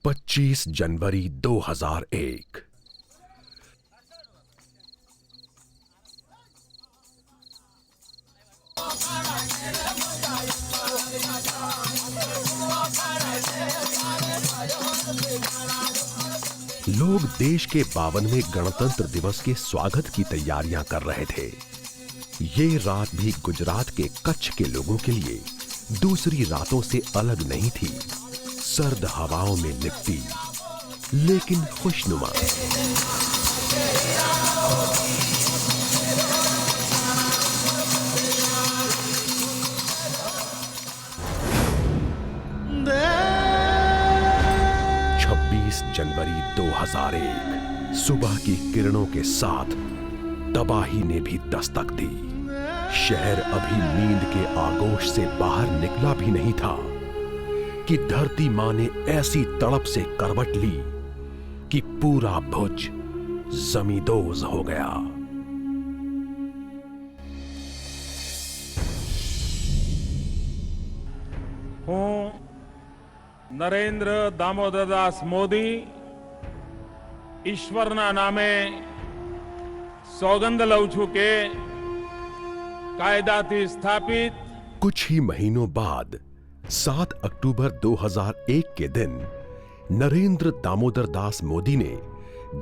25 जनवरी 2001। लोग देश के 52वें गणतंत्र दिवस के स्वागत की तैयारियां कर रहे थे। ये रात भी गुजरात के कच्छ के लोगों के लिए दूसरी रातों से अलग नहीं थी। सर्द हवाओं में लिपटी लेकिन खुशनुमा। जनवरी 2001 सुबह की किरणों के साथ तबाही ने भी दस्तक दी। शहर अभी नींद के आगोश से बाहर निकला भी नहीं था कि धरती मां ने ऐसी तड़प से करवट ली कि पूरा भुज जमींदोज हो गया। નરેન્દ્ર દામોદરદાસ મોદી ઈશ્વરના નામે સોગંદ લઉં છું કે કાયદાથી સ્થાપિત। कुछ ही महीनों बाद 7 अक्टूबर 2001 के दिन नरेंद्र दामोदर दास मोदी ने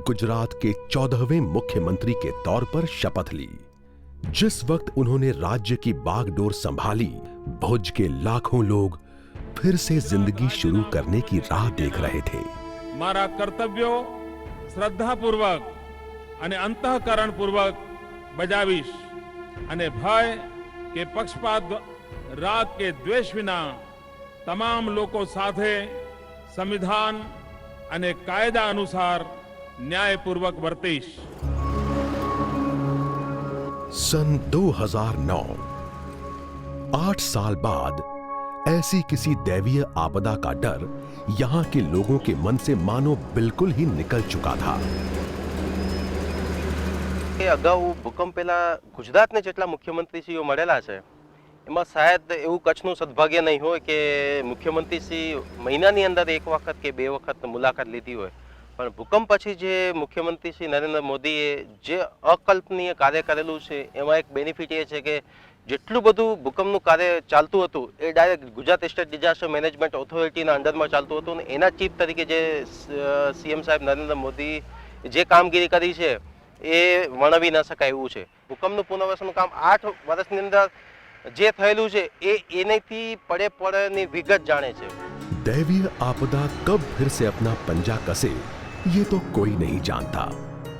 गुजरात के 14वें मुख्यमंत्री के तौर पर शपथ ली। जिस वक्त उन्होंने राज्य की बागडोर संभाली, भुज के लाखों लोग फिर से जिंदगी शुरू करने की राह देख रहे थे। मारा कर्तव्यो श्रद्धापूर्वक અને અંતઃકરણપૂર્વક બજાવીશ અને ભય કે પક્ષપાત રાગ કે દ્વેષ વિના તમામ લોકો સાથે સંવિધાન અને કાયદા અનુસાર ન્યાયપૂર્વક વર્તીશ। सन 2009, 8 साल बाद ऐसी किसी दैवीय आपदा का डर यहां के लोगों के मन से मानो बिल्कुल ही निकल चुका था। अगाऊ भूकंप पहला गुजरात ने जेटला मुख्यमंत्रीश्रीओ मळेला छे एमां शायद एवुं कच्छनुं सद्भाग्य नहीं होय के मुख्यमंत्रीश्री महीनानी अंदर एक वखत के बे वखत मुलाकात लीधी होय, पण भूकंप पछी जे मुख्यमंत्री श्री नरेंद्र मोदीए जे अकल्पनीय कार्य करेलुं छे एमां एक बेनिफिट ए छे के જેટલું બધું ભૂકંપનું કાર્ય ચાલતું હતું એ direct Gujarat state disaster management ઓથોરિટીના અંડરમાં ચાલતું હતું અને એના ચીફ તરીકે જે સીએમ સાહેબ નરેન્દ્ર મોદી જે કામગીરી કરી છે એ વર્ણવી ન શકાય એવું છે। ભૂકંપનું પુનર્વસનનું કામ 8 વર્ષની અંદર જે થયેલું છે એ એનેથી પડે પડેની વિગત જાણે છે। दैवीय आपदा कब फिर से अपना पंजा कसे ये तो कोई नहीं जानता,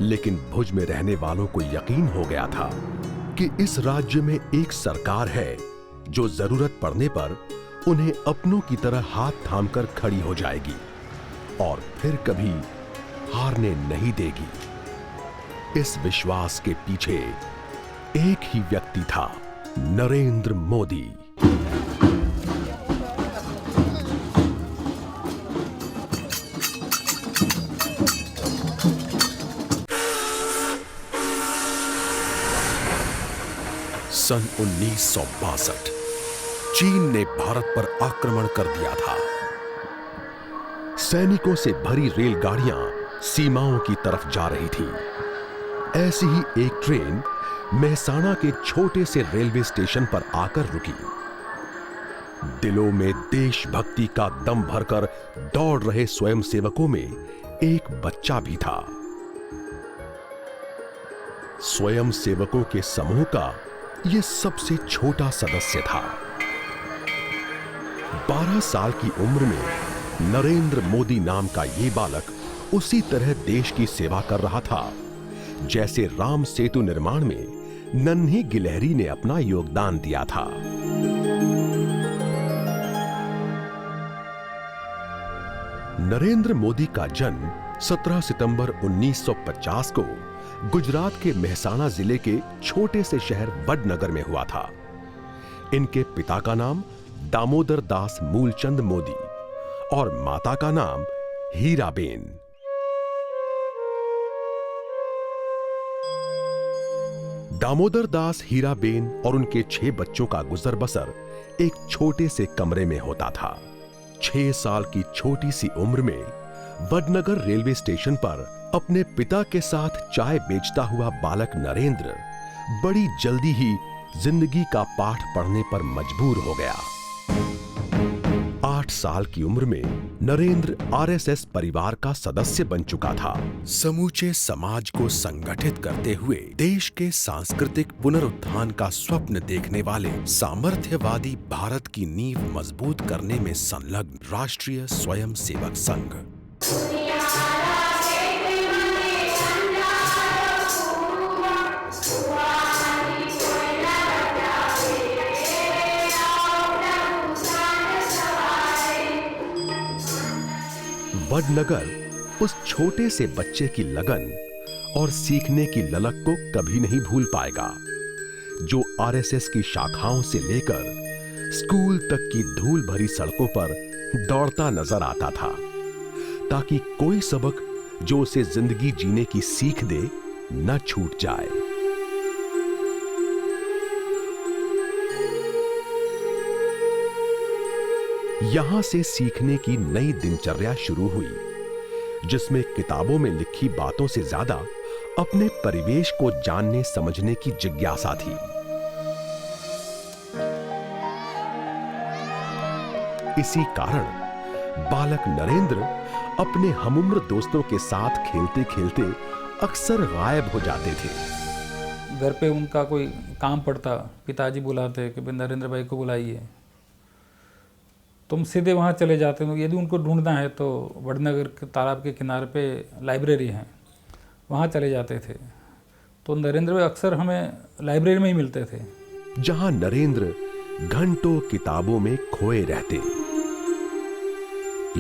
लेकिन भुज में रहने वालों को यकीन हो गया था कि इस राज्य में एक सरकार है जो जरूरत पड़ने पर उन्हें अपनों की तरह हाथ थामकर खड़ी हो जाएगी और फिर कभी हारने नहीं देगी। इस विश्वास के पीछे एक ही व्यक्ति था, नरेंद्र मोदी। सन 1962 चीन ने भारत पर आक्रमण कर दिया था। सैनिकों से भरी रेलगाड़ियां सीमाओं की तरफ जा रही थी। ऐसी ही एक ट्रेन मेहसाणा के छोटे से रेलवे स्टेशन पर आकर रुकी। दिलों में देशभक्ति का दम भरकर दौड़ रहे स्वयंसेवकों में एक बच्चा भी था। स्वयंसेवकों के समूह का यह सबसे छोटा सदस्य था। 12 साल की उम्र में नरेंद्र मोदी नाम का ये बालक उसी तरह देश की सेवा कर रहा था जैसे राम सेतु निर्माण में नन्ही गिलहरी ने अपना योगदान दिया था। नरेंद्र मोदी का जन्म 17 सितंबर 1950 को गुजरात के मेहसाणा जिले के छोटे से शहर वडनगर में हुआ था। इनके पिता का नाम दामोदर दास मूलचंद मोदी और माता का नाम हीराबेन। दामोदर दास, हीराबेन और उनके 6 बच्चों का गुजर बसर एक छोटे से कमरे में होता था। 6 साल की छोटी सी उम्र में वडनगर रेलवे स्टेशन पर अपने पिता के साथ चाय बेचता हुआ बालक नरेंद्र बड़ी जल्दी ही जिंदगी का पाठ पढ़ने पर मजबूर हो गया। 8 साल की उम्र में नरेंद्र आरएसएस परिवार का सदस्य बन चुका था। समूचे समाज को संगठित करते हुए देश के सांस्कृतिक पुनरुत्थान का स्वप्न देखने वाले सामर्थ्यवादी भारत की नींव मजबूत करने में संलग्न राष्ट्रीय स्वयंसेवक संघ। वडनगर उस छोटे से बच्चे की लगन और सीखने की ललक को कभी नहीं भूल पाएगा, जो आरएसएस की शाखाओं से लेकर स्कूल तक की धूल भरी सड़कों पर दौड़ता नजर आता था, ताकि कोई सबक जो उसे जिंदगी जीने की सीख दे न छूट जाए। यहां से सीखने की नई दिनचर्या शुरू हुई, जिसमें किताबों में लिखी बातों से ज्यादा अपने परिवेश को जानने समझने की जिज्ञासा थी। इसी कारण बालक नरेंद्र अपने हमुम्र दोस्तों के साथ खेलते खेलते अक्सर गायब हो जाते थे। घर पे उनका कोई काम पड़ता, पिताजी बुलाते कि नरेंद्र भाई को बुलाइए, तुम सीधे वहाँ चले जाते हो। यदि उनको ढूंढना है तो वडनगर के तालाब के किनारे पे लाइब्रेरी है, वहाँ चले जाते थे। तो नरेंद्र भाई अक्सर हमें लाइब्रेरी में ही मिलते थे, जहाँ नरेंद्र घंटों किताबों में खोए रहते।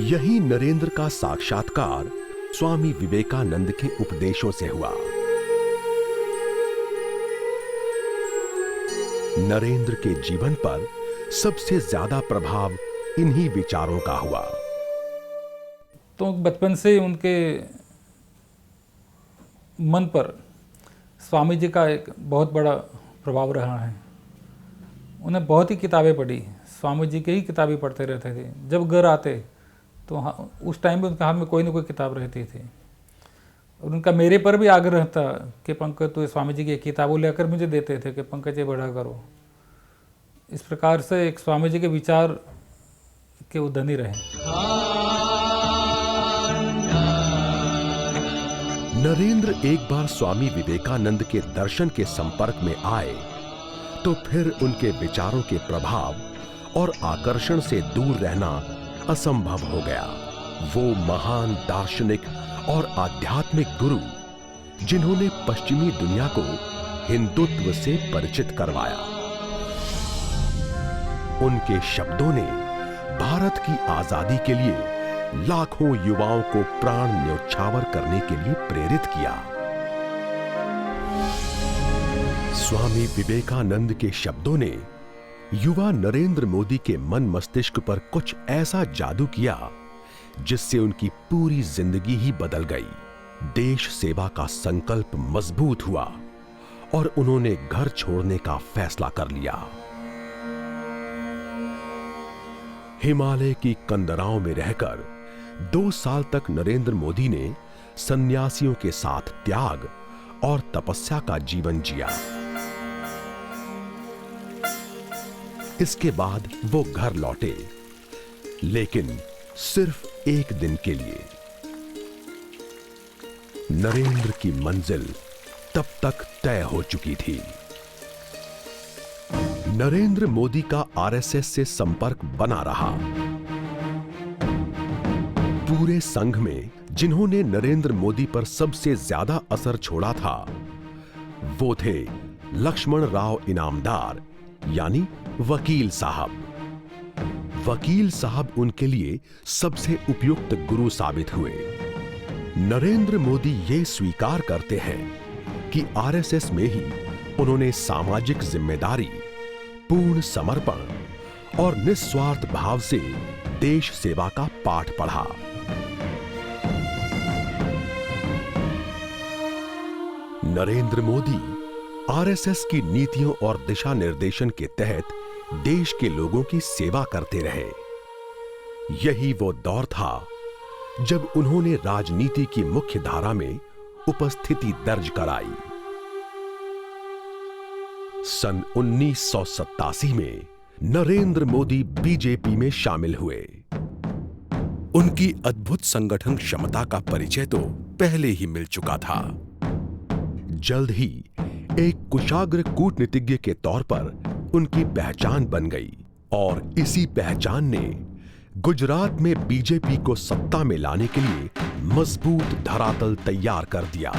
यही नरेंद्र का साक्षात्कार स्वामी विवेकानंद के उपदेशों से हुआ। नरेंद्र के जीवन पर सबसे ज्यादा प्रभाव इन्हीं विचारों का हुआ। तो बचपन से उनके मन पर स्वामी जी का एक बहुत बड़ा प्रभाव रहा है। उन्हें बहुत ही किताबें पढ़ी, स्वामी जी के ही किताबें पढ़ते रहते थे। जब घर आते तो उस टाइम में उनके हाथ में कोई ना कोई किताब रहती थी। और उनका मेरे पर भी आग्रह था कि पंकज तो स्वामी जी की किताबों लेकर मुझे देते थे कि पंकज ये पढ़ा करो। इस प्रकार से एक स्वामी जी के विचार के वो धनी रहे। नरेंद्र एक बार स्वामी विवेकानंद के दर्शन के संपर्क में आए तो फिर उनके विचारों के प्रभाव और आकर्षण से दूर रहना असंभव हो गया। वो महान दार्शनिक और आध्यात्मिक गुरु, जिन्होंने पश्चिमी दुनिया को हिंदुत्व से परिचित करवाया। उनके शब्दों ने भारत की आजादी के लिए लाखों युवाओं को प्राण न्योछावर करने के लिए प्रेरित किया। स्वामी विवेकानंद के शब्दों ने युवा नरेंद्र मोदी के मन मस्तिष्क पर कुछ ऐसा जादू किया जिससे उनकी पूरी जिंदगी ही बदल गई। देश सेवा का संकल्प मजबूत हुआ और उन्होंने घर छोड़ने का फैसला कर लिया। हिमालय की कंदराओं में रहकर 2 साल तक नरेंद्र मोदी ने सन्यासियों के साथ त्याग और तपस्या का जीवन जिया। इसके बाद वो घर लौटे, लेकिन सिर्फ 1 दिन के लिए। नरेंद्र की मंजिल तब तक तय हो चुकी थी। नरेंद्र मोदी का आरएसएस से संपर्क बना रहा। पूरे संघ में जिन्होंने नरेंद्र मोदी पर सबसे ज्यादा असर छोड़ा था, वो थे लक्ष्मण राव इनामदार, यानी वकील साहब। वकील साहब उनके लिए सबसे उपयुक्त गुरु साबित हुए। नरेंद्र मोदी ये स्वीकार करते हैं कि आरएसएस में ही उन्होंने सामाजिक जिम्मेदारी, पूर्ण समर्पण और निस्वार्थ भाव से देश सेवा का पाठ पढ़ा। नरेंद्र मोदी आरएसएस की नीतियों और दिशा निर्देशन के तहत देश के लोगों की सेवा करते रहे। यही वो दौर था जब उन्होंने राजनीति की मुख्य धारा में उपस्थिति दर्ज कराई। सन 1987 में नरेंद्र मोदी बीजेपी में शामिल हुए। उनकी अद्भुत संगठन क्षमता का परिचय तो पहले ही मिल चुका था। जल्द ही एक कुशाग्र कूटनीतिज्ञ के तौर पर उनकी पहचान बन गई और इसी पहचान ने गुजरात में बीजेपी को सत्ता में लाने के लिए मजबूत धरातल तैयार कर दिया।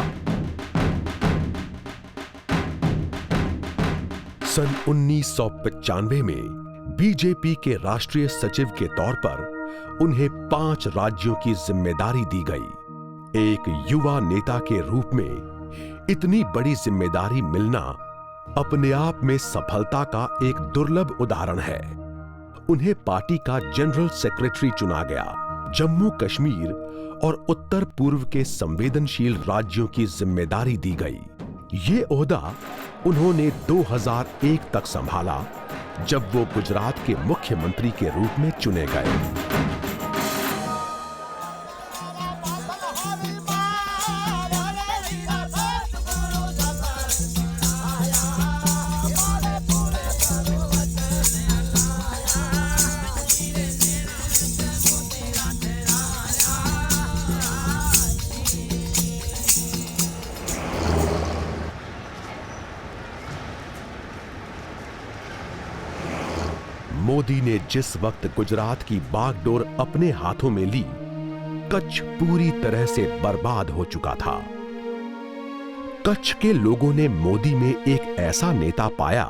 सन 1995 में बीजेपी के राष्ट्रीय सचिव के तौर पर उन्हें 5 राज्यों की जिम्मेदारी दी गई। एक युवा नेता के रूप में इतनी बड़ी जिम्मेदारी मिलना अपने आप में सफलता का एक दुर्लभ उदाहरण है। उन्हें पार्टी का जनरल सेक्रेटरी चुना गया। जम्मू कश्मीर और उत्तर पूर्व के संवेदनशील राज्यों की जिम्मेदारी दी गई। ये ओहदा उन्होंने 2001 तक संभाला, जब वो गुजरात के मुख्यमंत्री के रूप में चुने गए। मोदी ने जिस वक्त गुजरात की बागडोर अपने हाथों में ली, कच्छ पूरी तरह से बर्बाद हो चुका था। कच्छ के लोगों ने मोदी में एक ऐसा नेता पाया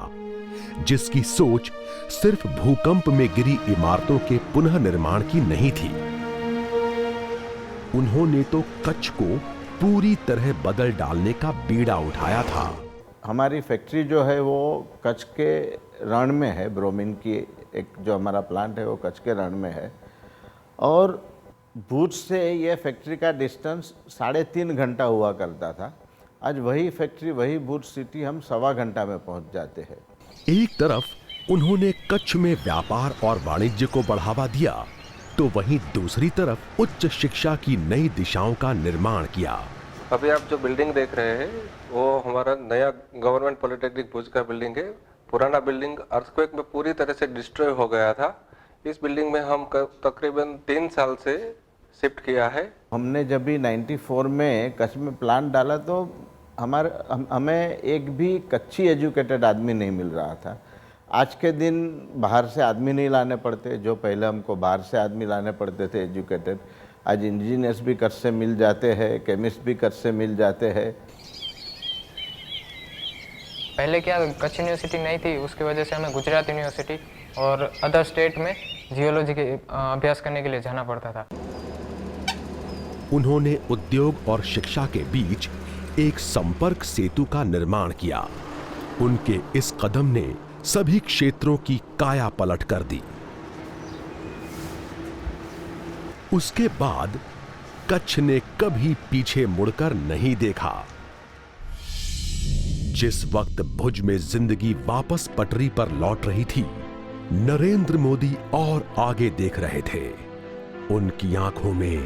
जिसकी सोच सिर्फ भूकंप में गिरी इमारतों के पुनर्निर्माण की नहीं थी। उन्होंने तो कच्छ को पूरी तरह बदल डालने का बीड़ा उठाया था। हमारी फैक्ट्री जो है वो कच्छ के रण में है। ब्रोमीन की एक जो हमारा प्लांट है वो कच्छ के रण में है और भुज से ये फैक्ट्री का डिस्टेंस 3.5 घंटा हुआ करता था। आज वही फैक्ट्री, वही भुज सिटी हम 1.25 घंटा में पहुंच जाते हैं। एक तरफ उन्होंने कच्छ में व्यापार और वाणिज्य को बढ़ावा दिया, तो वहीं दूसरी तरफ उच्च शिक्षा की नई दिशाओं का निर्माण किया। अभी आप जो बिल्डिंग देख रहे हैं वो हमारा नया गवर्नमेंट पॉलिटेक्निक भुज का बिल्डिंग है। पुराना बिल्डिंग अर्थक्वेक में पूरी तरह से डिस्ट्रॉय हो गया था। इस बिल्डिंग में हम तकरीबन 3 साल से शिफ्ट किया है। हमने जब भी 94 में कच्छ में प्लांट डाला तो हमें एक भी कच्ची एजुकेटेड आदमी नहीं मिल रहा था। आज के दिन बाहर से आदमी नहीं लाने पड़ते, जो पहले हमको बाहर से आदमी लाने पड़ते थे एजुकेटेड। आज इंजीनियर्स भी कच्छ से मिल जाते हैं, केमिस्ट भी कच्छ से मिल जाते हैं। पहले क्या कच्छ यूनिवर्सिटी नहीं थी, उसकी वजह से हमें गुजरात यूनिवर्सिटी और अदर स्टेट में जियोलॉजी के अभ्यास करने के लिए जाना पड़ता था। उन्होंने उद्योग और शिक्षा के बीच एक संपर्क सेतु का निर्माण किया। उनके इस कदम ने सभी क्षेत्रों की काया पलट कर दी। उसके बाद कच्छ ने कभी पीछे मुड़कर नहीं देखा। जिस वक्त भुज में जिंदगी वापस पटरी पर लौट रही थी, नरेंद्र मोदी और आगे देख रहे थे। उनकी आंखों में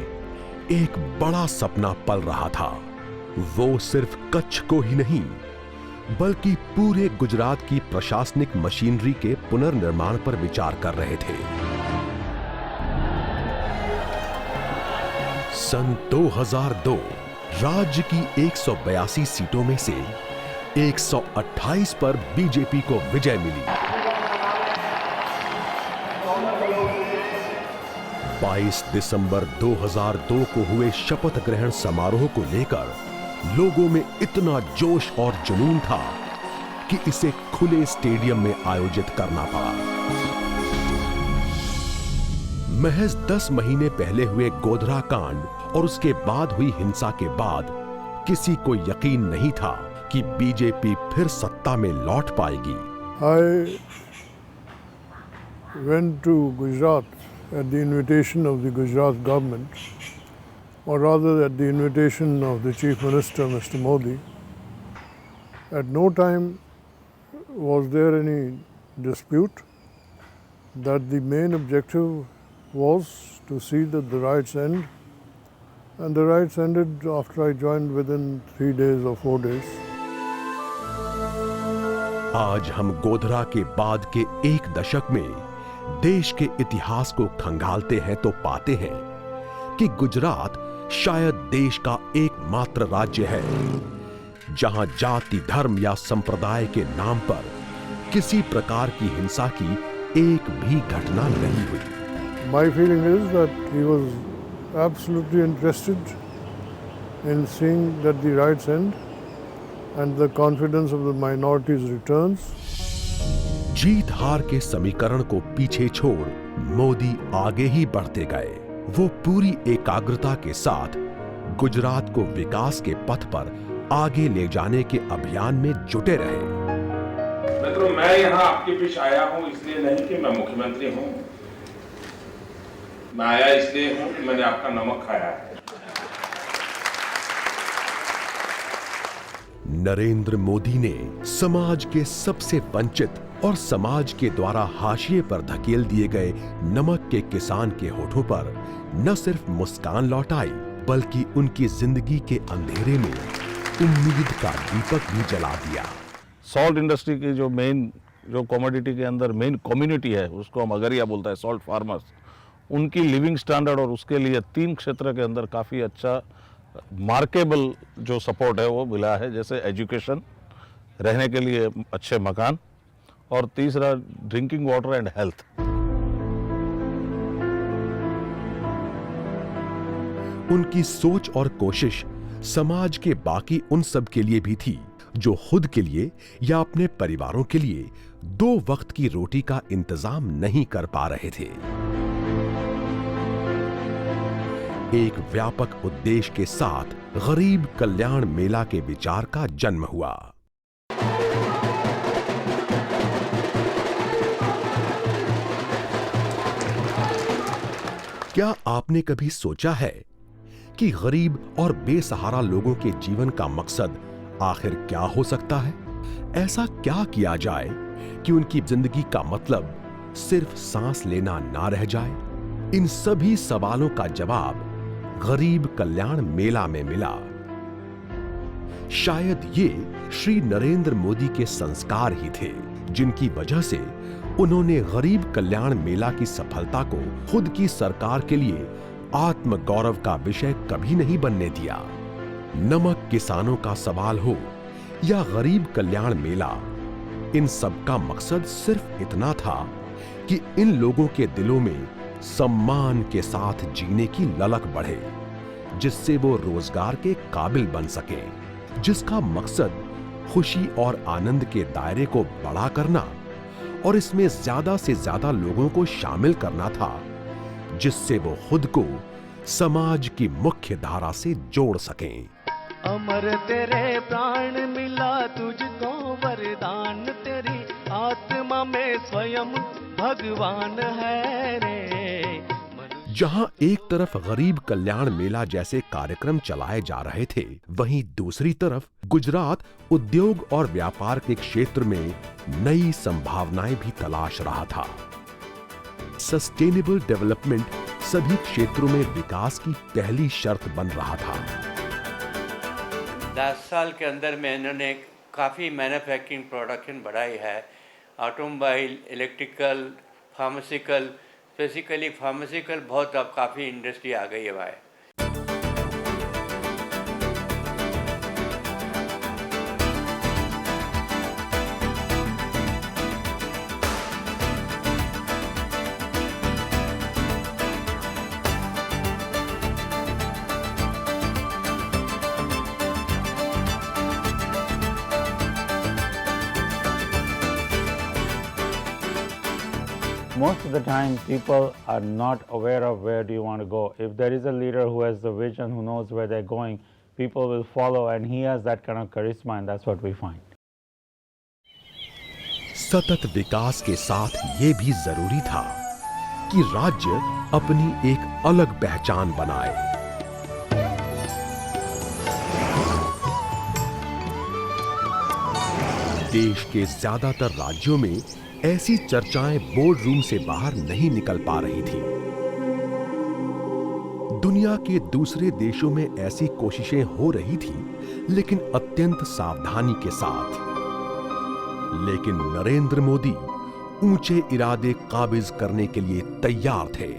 एक बड़ा सपना पल रहा था। वो सिर्फ कच्छ को ही नहीं, बल्कि पूरे गुजरात की प्रशासनिक मशीनरी के पुनर्निर्माण पर विचार कर रहे थे। सन 2002 राज्य की 182 सीटों में से 128 पर बीजेपी को विजय मिली। 22 दिसंबर 2002 को हुए शपथ ग्रहण समारोह को लेकर लोगों में इतना जोश और जुनून था कि इसे खुले स्टेडियम में आयोजित करना पड़ा। महज 10 महीने पहले हुए गोधरा कांड और उसके बाद हुई हिंसा के बाद किसी को यकीन नहीं था कि बीजेपी फिर सत्ता में लौट पाएगी। I went to Gujarat at the invitation of the Gujarat government, or rather at the invitation of the Chief Minister, Mr. Modi. At no time was there any dispute that the main objective was to see that the riots end and the riots ended after I joined within 3 days or 4 days. आज हम गोधरा के बाद के एक दशक में देश के इतिहास को खंगालते हैं तो पाते हैं कि गुजरात शायद देश का एकमात्र राज्य है जहां जाति, धर्म या संप्रदाय के नाम पर किसी प्रकार की हिंसा की एक भी घटना नहीं हुई। My feeling is that he was absolutely interested in seeing that the riots end and the confidence of the minorities returns. जीत हार के समीकरण को पीछे छोड़ मोदी आगे ही बढ़ते गए। वो पूरी एकाग्रता के साथ गुजरात को विकास के पथ पर आगे ले जाने के अभियान में जुटे रहे। मित्रों, मैं यहाँ आपके बीच आया हूँ इसलिए नहीं कि मैं मुख्यमंत्री हूँ, मैं आया इसलिए हूँ कि मैंने आपका नमक खाया है। नरेंद्र मोदी ने समाज के सबसे वंचित और समाज के द्वारा हाशिए पर धकेल दिए गए नमक के किसान के होठों पर न सिर्फ मुस्कान लौटाई बल्कि उनकी जिंदगी के अंधेरे में उम्मीद का दीपक भी जला दिया। सॉल्ट इंडस्ट्री की जो कमोडिटी के अंदर मेन कम्युनिटी है, उसको हम अगरिया बोलता है, सॉल्ट फार्मर्स, उनकी लिविंग स्टैंडर्ड और उसके लिए 3 क्षेत्र के अंदर काफ़ी अच्छा मार्केबल जो सपोर्ट है वो मिला है। जैसे एजुकेशन, रहने के लिए अच्छे मकान, और तीसरा ड्रिंकिंग वाटर एंड हेल्थ। उनकी सोच और कोशिश समाज के बाकी उन सब के लिए भी थी जो खुद के लिए या अपने परिवारों के लिए 2 वक्त की रोटी का इंतजाम नहीं कर पा रहे थे। एक व्यापक उद्देश्य के साथ गरीब कल्याण मेला के विचार का जन्म हुआ। क्या आपने कभी सोचा है कि गरीब और बेसहारा लोगों के जीवन का मकसद आखिर क्या हो सकता है? ऐसा क्या किया जाए कि उनकी जिंदगी का मतलब सिर्फ सांस लेना ना रह जाए? इन सभी सवालों का जवाब गरीब कल्याण मेला में मिला। शायद ये श्री नरेंद्र मोदी के संस्कार ही थे जिनकी वजह से उन्होंने गरीब कल्याण मेला की सफलता को खुद की सरकार के लिए आत्मगौरव का विषय कभी नहीं बनने दिया। नमक किसानों का सवाल हो या गरीब कल्याण मेला, इन सब का मकसद सिर्फ इतना था कि इन लोगों के दिलों में सम्मान के साथ जीने की ललक बढ़े, जिससे वो रोजगार के काबिल बन सके, जिसका मकसद खुशी और आनंद के दायरे को बड़ा करना और इसमें ज्यादा से ज्यादा लोगों को शामिल करना था, जिससे वो खुद को समाज की मुख्य धारा से जोड़ सकें। अमर तेरे प्राण मिला तुझको वरदान, तेरी आत्मा में स्वयं भगवान है रे। जहां एक तरफ गरीब कल्याण मेला जैसे कार्यक्रम चलाए जा रहे थे, वहीं दूसरी तरफ गुजरात उद्योग और व्यापार के क्षेत्र में नई संभावनाएं भी तलाश रहा था। सस्टेनेबल डेवलपमेंट सभी क्षेत्रों में विकास की पहली शर्त बन रहा था। 10 साल के अंदर में इन्होंने काफ़ी मैन्युफैक्चरिंग प्रोडक्शन बढ़ाई है। Automobile, electrical, pharmaceutical, basically pharmaceutical बहुत अब काफ़ी इंडस्ट्री आ गई है भाई। Most of the time, people are not aware of where do you want to go. If there is a leader who has the vision, who knows where they're going, people will follow, and he has that kind of charisma, and that's what we find. सतत विकास के साथ ये भी जरूरी था कि राज्य अपनी एक अलग पहचान बनाए। देश के ज्यादातर राज्यों में ऐसी चर्चाएं बोर्ड रूम से बाहर नहीं निकल पा रही थी। दुनिया के दूसरे देशों में ऐसी कोशिशें हो रही थी, लेकिन अत्यंत सावधानी के साथ। लेकिन नरेंद्र मोदी ऊंचे इरादे काबिज करने के लिए तैयार थे।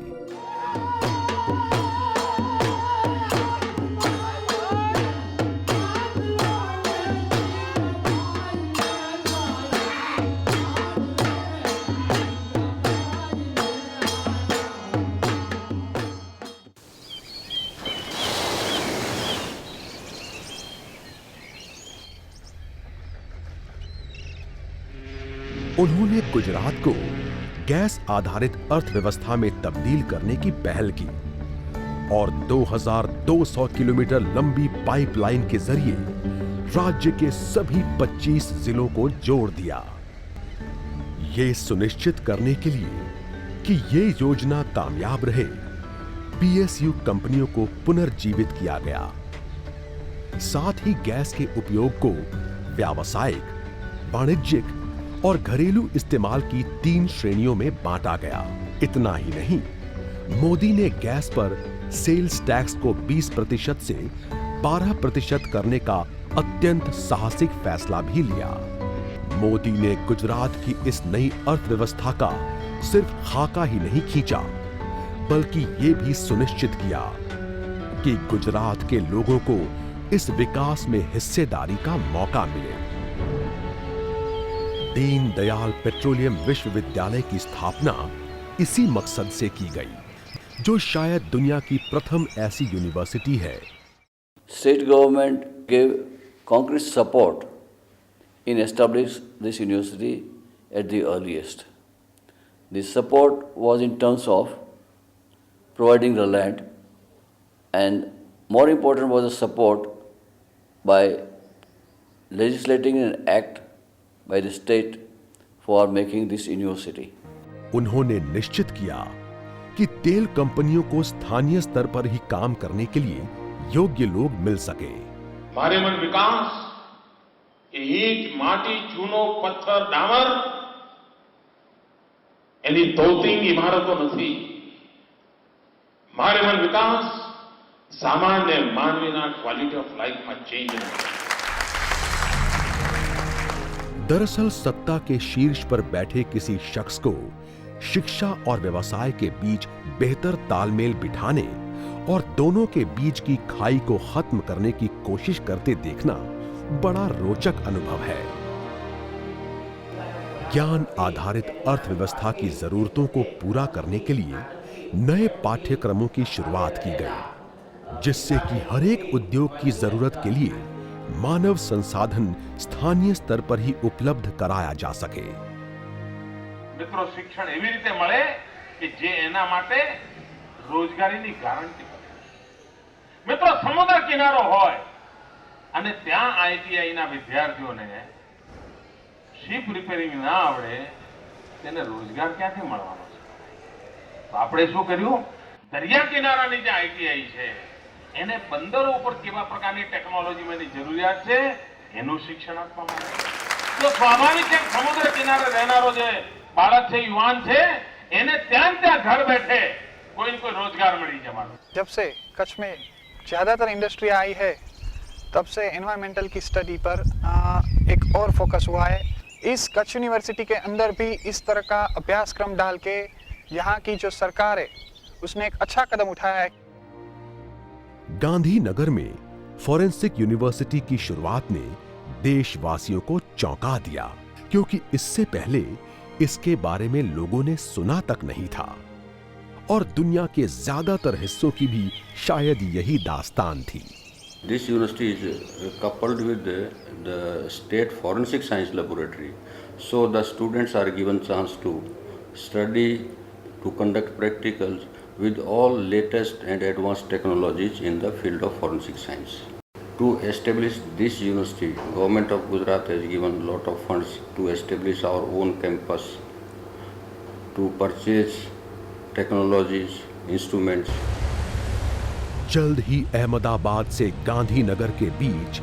उन्होंने गुजरात को गैस आधारित अर्थव्यवस्था में तब्दील करने की पहल की और 2200 किलोमीटर लंबी पाइपलाइन के जरिए राज्य के सभी 25 जिलों को जोड़ दिया। ये सुनिश्चित करने के लिए कि ये योजना कामयाब रहे, पीएसयू कंपनियों को पुनर्जीवित किया गया। साथ ही गैस के उपयोग को व्यावसायिक, वाणिज्यिक और घरेलू इस्तेमाल की 3 श्रेणियों में बांटा गया। इतना ही नहीं, मोदी ने गैस पर सेल्स टैक्स को 20% से 12% करने का अत्यंत साहसिक फैसला भी लिया। मोदी ने गुजरात की इस नई अर्थव्यवस्था का सिर्फ खाका ही नहीं खींचा, बल्कि ये भी सुनिश्चित किया कि गुजरात के लोगों को इस विकास में हिस्सेदारी का मौका मिले। दीनदयाल पेट्रोलियम विश्वविद्यालय की स्थापना इसी मकसद से की गई, जो शायद दुनिया की प्रथम ऐसी यूनिवर्सिटी है। State government gave concrete support in establishing this university at the earliest. This support was in terms of providing the land, and more important was the support by legislating an act by the state for making this university. उन्होंने निश्चित किया कि तेल कंपनियों को स्थानीय स्तर पर ही काम करने के लिए योग्य लोग मिल सके। मारेमन विकास ईंट, माटी, चूनो, पत्थर, डामर એની તોતિંગ ઇમારતો નથી। મારેમન વિકાસ સામાન્ય માનવીના ક્વોલિટી ઓફ લાઈફમાં ચેન્જ નથી। दरअसल सत्ता के शीर्ष पर बैठे किसी शख्स को शिक्षा और व्यवसाय के बीच बेहतर तालमेल बिठाने और दोनों के बीच की खाई को खत्म करने की कोशिश करते देखना बड़ा रोचक अनुभव है। ज्ञान आधारित अर्थव्यवस्था की जरूरतों को पूरा करने के लिए नए पाठ्यक्रमों की शुरुआत की गई, जिससे कि हर एक उद्योग की जरूरत के लिए मानव संसाधन स्थानीय स्तर पर ही उपलब्ध कराया जा सके। મિત્રો શિક્ષણ એવી રીતે મળે કે જે એના માટે રોજગારીની ગારંટી બને। મિત્રો સમુદ્ર કિનારો હોય અને ત્યાં આઈટીઆઈ ના વિદ્યાર્થીઓને શિપ રિપેરિંગ ના આવડે, તેને રોજગાર ક્યાંથી મળવાનો છે? તો આપણે શું કર્યું? દરિયા કિનારાની જે આઈટીઆઈ છે એને બંદરો ઉપર કેવા પ્રકારની ટેકનોલોજીમાંની જરૂરિયાત છે એનું શિક્ષણ આપવામાં આવે। તો સ્વાભાવિક છે સમુદ્ર કિનારે રહેનારો જે બાળક છે, યુવાન છે, એને ત્યાં ઘર बैठे कोई न कोई रोजगार मिल जमानो। जब से कच्छ में ज़्यादातर इंडस्ट्री आई है, तब से एनवायरमेंटल की स्टडी पर एक और फोकस हुआ है। इस कच्छ यूनिवर्सिटी के अंदर भी इस तरह का अभ्यासक्रम डाल के यहाँ की जो सरकार है उसने एक अच्छा कदम उठाया है। गांधीनगर में फॉरेंसिक यूनिवर्सिटी की शुरुआत ने देशवासियों को चौंका दिया, क्योंकि इससे पहले इसके बारे में लोगों ने सुना तक नहीं था और दुनिया के ज्यादातर हिस्सों की भी शायद यही दास्तान थी। This university is coupled with the state forensic science laboratory, so the students are given chance to study, to conduct practicals with all latest and advanced technologies in the field of forensic science. To establish this university, Government of Gujarat has given a lot of funds to establish our own campus, to purchase technologies, instruments. जल्द ही अहमदाबाद से गांधीनगर के बीच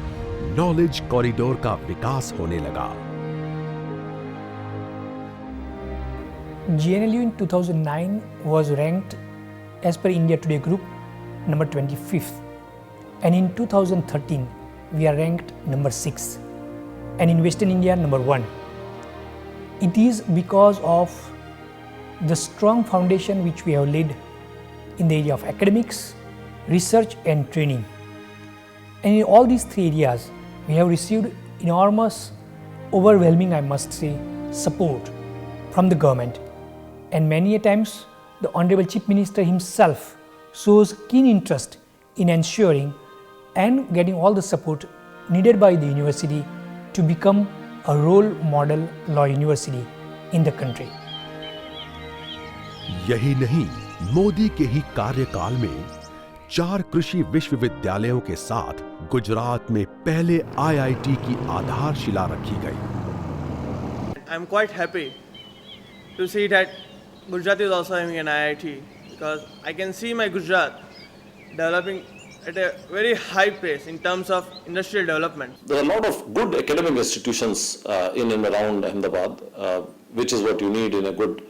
knowledge corridor का विकास होने लगा। GNLU in 2009 was ranked as per India Today Group number 25th, and in 2013 we are ranked number 6, and in Western India number 1. It is because of the strong foundation which we have laid in the area of academics, research and training. And in all these 3 areas, we have received enormous, overwhelming, I must say, support from the government. And many a times, the Honorable Chief Minister himself shows keen interest in ensuring and getting all the support needed by the university to become a role model law university in the country. यही नहीं, मोदी के ही कार्यकाल में 4 कृषि विश्वविद्यालयों के साथ गुजरात में पहले IIT की आधारशिला रखी गई। I'm quite happy to see that Gujarat is also having an IIT, because I can see my Gujarat developing at a very high pace in terms of industrial development. There are a lot of good academic institutions in and around Ahmedabad, which is what you need in a good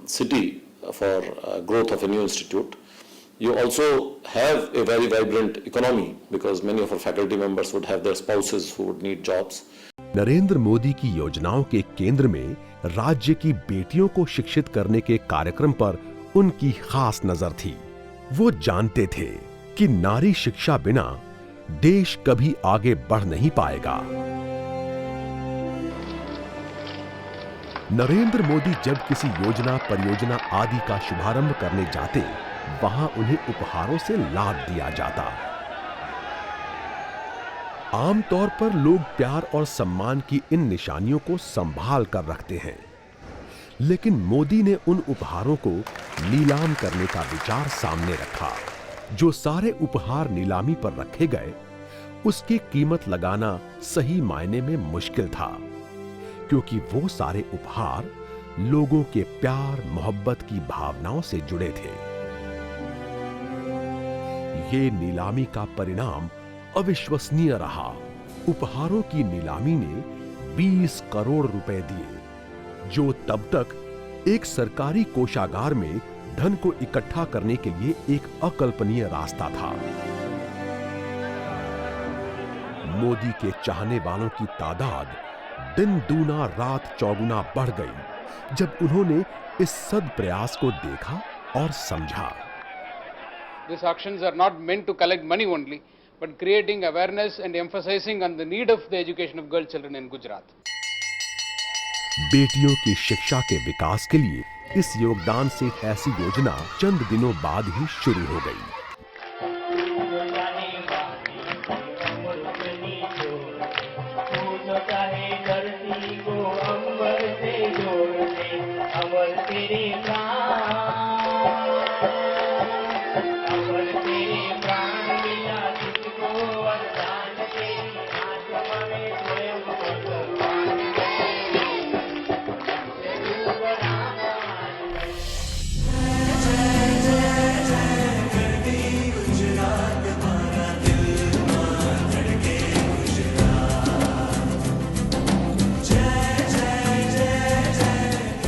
city for growth of a new institute. You also have a very vibrant economy, because many of our faculty members would have their spouses who would need jobs. Narendra Modi की योजनाओं के केंद्र में राज्य की बेटियों को शिक्षित करने के कार्यक्रम पर उनकी खास नजर थी। वो जानते थे कि नारी शिक्षा बिना देश कभी आगे बढ़ नहीं पाएगा। नरेंद्र मोदी जब किसी योजना, परियोजना आदि का शुभारंभ करने जाते, वहां उन्हें उपहारों से लाद दिया जाता। आमतौर पर लोग प्यार और सम्मान की इन निशानियों को संभाल कर रखते हैं, लेकिन मोदी ने उन उपहारों को नीलाम करने का विचार सामने रखा। जो सारे उपहार नीलामी पर रखे गए, उसकी कीमत लगाना सही मायने में मुश्किल था, क्योंकि वो सारे उपहार लोगों के प्यार, मोहब्बत की भावनाओं से जुड़े थे। ये नीलामी का परिणाम अविश्वसनीय रहा। उपहारों की नीलामी ने 20 करोड़ रुपए दिए, जो तब तक एक सरकारी कोषागार में धन को इकट्ठा करने के लिए एक अकल्पनीय रास्ता था। मोदी के चाहने वालों की तादाद दिन दूना रात चौगुना बढ़ गई जब उन्होंने इस सद्प्रयास को देखा और समझा। These auctions are not meant to collect money only, but creating awareness and emphasizing on the need of the education of girl children in Gujarat. बेटियों की शिक्षा के विकास के लिए इस योगदान से ऐसी योजना चंद दिनों बाद ही शुरू हो गई।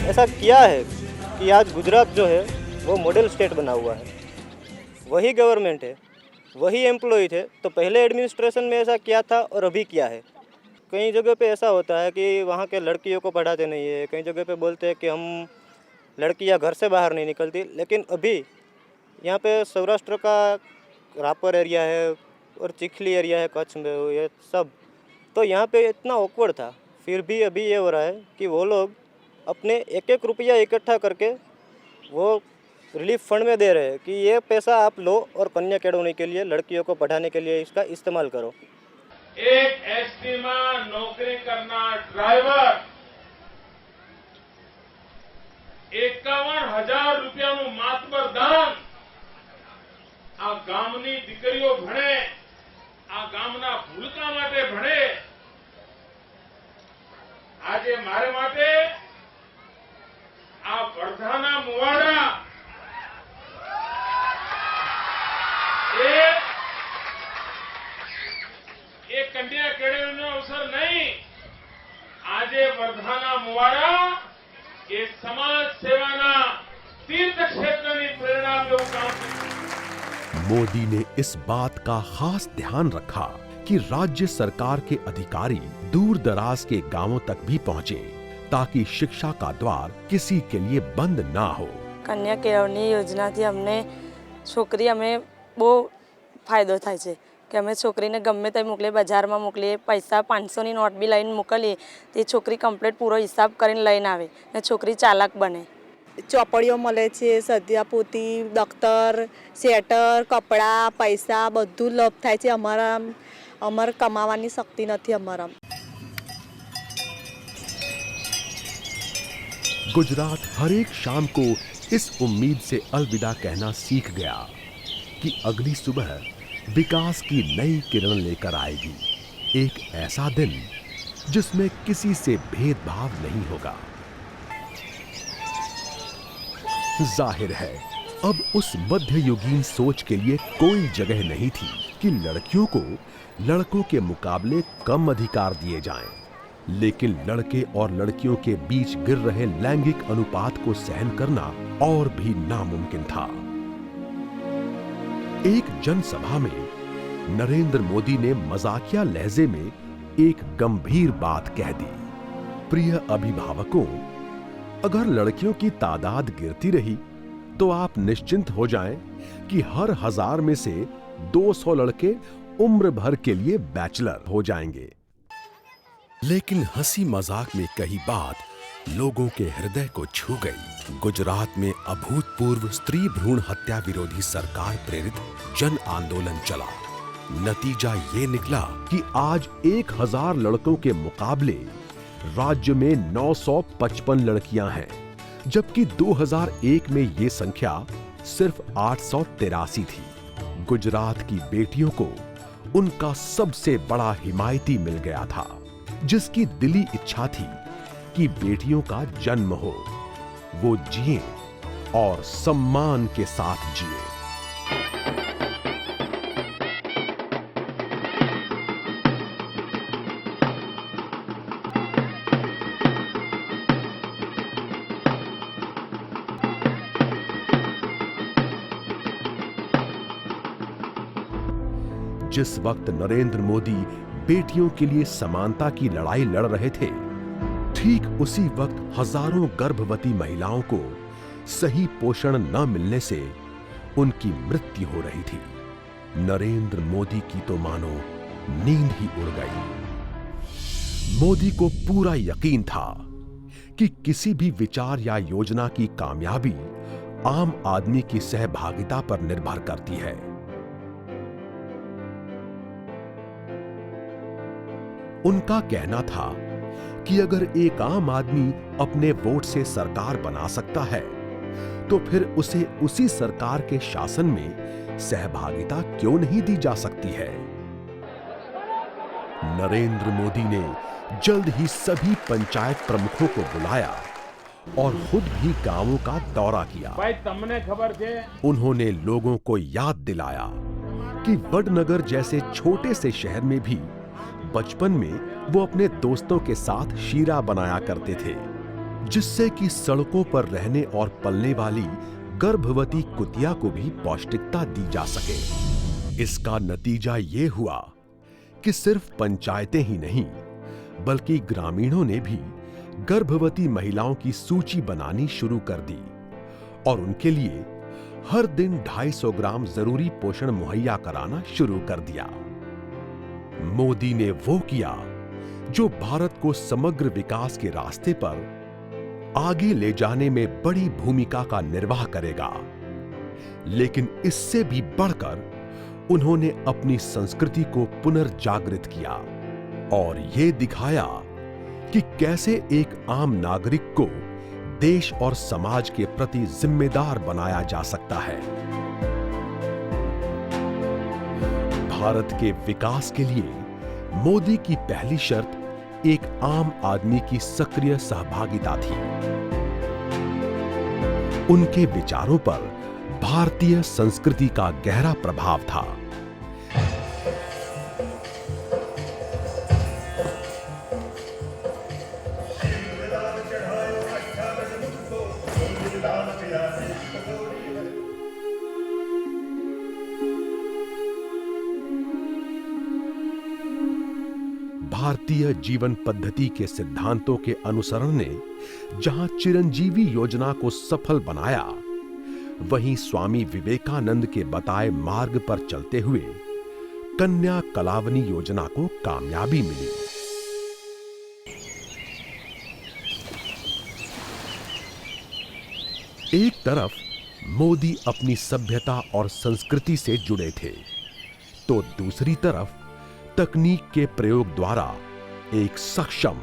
ऐसा किया है कि आज गुजरात जो है वो मॉडल स्टेट बना हुआ है। वही गवर्नमेंट है, वही एम्प्लॉय थे, तो पहले एडमिनिस्ट्रेशन में ऐसा किया था और अभी किया है। कई जगह पे ऐसा होता है कि वहाँ के लड़कियों को पढ़ाते नहीं है, कई जगह पे बोलते हैं कि हम लड़कियाँ घर से बाहर नहीं निकलती, लेकिन अभी यहाँ पे सौराष्ट्र का रापर एरिया है और चिखली एरिया है, कच्छ में ये सब, तो यहाँ पे इतना ऑकवर्ड था। फिर भी अभी ये हो रहा है कि वो लोग अपने एक एक रुपया इकट्ठा करके वो रिलीफ फंड में दे रहे हैं कि ये पैसा आप लो और कन्या केळवणी के लिए, लड़कियों को पढ़ाने के लिए इसका इस्तेमाल करो। एक एसटी में नौकरी करना ड्राइवर 51,000 રૂપિયાનું માતબર દાન આ ગામની દીકરીઓ ભણે, આ ગામના ભૂલકા માટે ભણે। આજે મારે માટે આ વર્ધાના મુવાડા એ કન્યા કેળવણીનો અવસર નહીં, આજે વર્ધાના મુવાડા એ સમાજ સેવાના તીર્થ ક્ષેત્રની પ્રેરણા જેવું કામ છે। मोदी ने इस बात का खास ध्यान रखा कि राज्य सरकार के अधिकारी दूर दराज के गांवों तक भी पहुंचे, ताकि शिक्षा का द्वार किसी के लिए बंद ना हो। कन्या केळवणी योजना थी हमने छोकरी हमें बो फायदो थाय छे कि अमे छोकरीने गमे ते मोकले, बजार में मोकलीए, पैसा 500 ની નોટ बी लईने मोकलीए तो छोकरी कम्प्लीट पूरो हिसाब करीने लईने आवे ने छोकरी चालाक बने। ચોપડીઓ મળે છે, સદ્યાપોતી, દફતર, સ્વેટર, કપડાં, પૈસા બધું લપ થાય છે। અમારે કમાવાની શક્તિ નથી અમારા। गुजरात हर एक शाम को इस उम्मीद से अलविदा कहना सीख गया कि अगली सुबह विकास की नई किरण लेकर आएगी, एक ऐसा दिन जिसमें किसी से भेदभाव नहीं होगा। जाहिर है अब उस मध्ययुगीन सोच के लिए कोई जगह नहीं थी कि लड़कियों को लड़कों के मुकाबले कम अधिकार दिए जाएं, लेकिन लड़के और लड़कियों के बीच गिर रहे लैंगिक अनुपात को सहन करना और भी नामुमकिन था। एक जनसभा में नरेंद्र मोदी ने मजाकिया लहजे में एक गंभीर बात कह दी। प्रिय अभिभावकों, अगर लड़कियों की तादाद गिरती रही तो आप निश्चिंत हो जाएं कि हर 1000 में से 200 लड़के उम्र भर के लिए बैचलर हो जाएंगे। लेकिन हंसी मजाक में कही बात लोगों के हृदय को छू गई। गुजरात में अभूतपूर्व स्त्री भ्रूण हत्या विरोधी सरकार प्रेरित जन आंदोलन चला। नतीजा ये निकला कि आज 1000 लड़कों के मुकाबले राज्य में 955 लड़कियां हैं, जबकि 2001 में ये संख्या सिर्फ 883 थी। गुजरात की बेटियों को उनका सबसे बड़ा हिमायती मिल गया था, जिसकी दिली इच्छा थी कि बेटियों का जन्म हो, वो जिए और सम्मान के साथ जिए। जिस वक्त नरेंद्र मोदी बेटियों के लिए समानता की लड़ाई लड़ रहे थे, ठीक उसी वक्त हजारों गर्भवती महिलाओं को सही पोषण न मिलने से उनकी मृत्यु हो रही थी। नरेंद्र मोदी की तो मानो नींद ही उड़ गई। मोदी को पूरा यकीन था कि किसी भी विचार या योजना की कामयाबी आम आदमी की सहभागिता पर निर्भर करती है। उनका कहना था कि अगर एक आम आदमी अपने वोट से सरकार बना सकता है, तो फिर उसे उसी सरकार के शासन में सहभागिता क्यों नहीं दी जा सकती है। नरेंद्र मोदी ने जल्द ही सभी पंचायत प्रमुखों को बुलाया और खुद भी गांवों का दौरा किया। भाई तमने खबर छे? उन्होंने लोगों को याद दिलाया कि वडनगर जैसे छोटे से शहर में भी बचपन में वो अपने दोस्तों के साथ शीरा बनाया करते थे, जिससे कि सड़कों पर रहने और पलने वाली गर्भवती कुतिया को भी पौष्टिकता दी जा सके। इसका नतीजा ये हुआ कि सिर्फ पंचायतें ही नहीं, बल्कि ग्रामीणों ने भी गर्भवती महिलाओं की सूची बनानी शुरू कर दी और उनके लिए हर दिन 250 ग्राम जरूरी पोषण मुहैया कराना शुरू कर दिया। मोदी ने वो किया जो भारत को समग्र विकास के रास्ते पर आगे ले जाने में बड़ी भूमिका का निर्वाह करेगा। लेकिन इससे भी बढ़कर उन्होंने अपनी संस्कृति को पुनर्जागृत किया और ये दिखाया कि कैसे एक आम नागरिक को देश और समाज के प्रति जिम्मेदार बनाया जा सकता है। भारत के विकास के लिए मोदी की पहली शर्त एक आम आदमी की सक्रिय सहभागिता थी। उनके विचारों पर भारतीय संस्कृति का गहरा प्रभाव था। भारतीय जीवन पद्धति के सिद्धांतों के अनुसरण ने जहां चिरंजीवी योजना को सफल बनाया, वहीं स्वामी विवेकानंद के बताए मार्ग पर चलते हुए कन्या कलावनी योजना को कामयाबी मिली। एक तरफ मोदी अपनी सभ्यता और संस्कृति से जुड़े थे, तो दूसरी तरफ तकनीक के प्रयोग द्वारा एक सक्षम,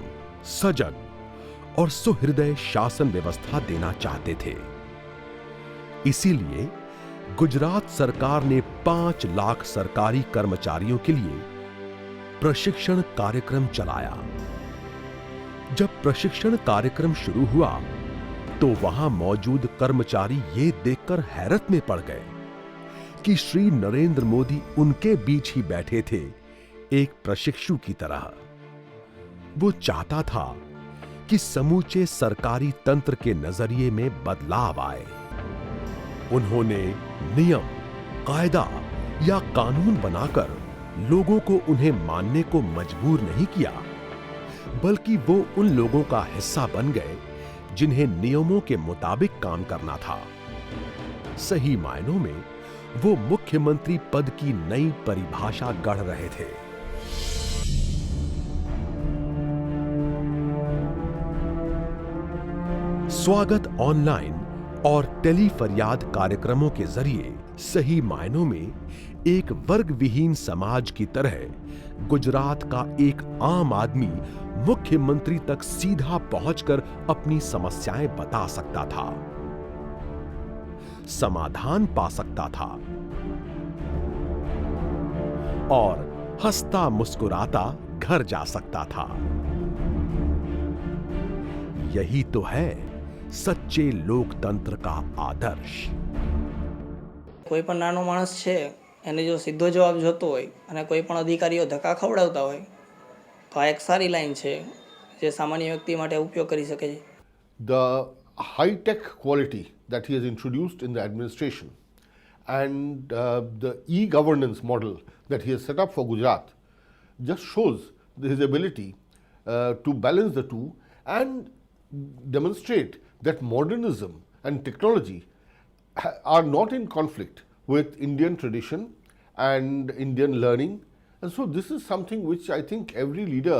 सजग और सुहृदय शासन व्यवस्था देना चाहते थे। इसीलिए गुजरात सरकार ने 5 लाख सरकारी कर्मचारियों के लिए प्रशिक्षण कार्यक्रम चलाया। जब प्रशिक्षण कार्यक्रम शुरू हुआ तो वहां मौजूद कर्मचारी ये देखकर हैरत में पड़ गए कि श्री नरेंद्र मोदी उनके बीच ही बैठे थे, एक प्रशिक्षु की तरह। वो चाहता था कि समूचे सरकारी तंत्र के नजरिए में बदलाव आए। उन्होंने नियम, कायदा या कानून बनाकर लोगों को उन्हें मानने को मजबूर नहीं किया, बल्कि वो उन लोगों का हिस्सा बन गए जिन्हें नियमों के मुताबिक काम करना था। सही मायनों में वो मुख्यमंत्री पद की नई परिभाषा गढ़ रहे थे। स्वागत ऑनलाइन और टेली फरियाद कार्यक्रमों के जरिए सही मायनों में एक वर्ग विहीन समाज की तरह गुजरात का एक आम आदमी मुख्यमंत्री तक सीधा पहुंचकर अपनी समस्याएं बता सकता था, समाधान पा सकता था और हंसता मुस्कुराता घर जा सकता था। यही तो है सच्चे लोकतंत्र का आदर्श। कोई पण नानो माणस छे एने जो सीधो जवाब जोतो होय अने कोई पण अधिकारीओ धक्का खवडावता होय तो आ एक सारी लाइन छे जे सामान्य व्यक्ति माटे उपयोग करी सके छे। The high-tech quality that he has introduced in the administration and the e-governance model that he has set up for Gujarat just shows his ability to balance the two and demonstrate that modernism and technology are not in conflict with Indian tradition and Indian learning. And so this is something which I think every leader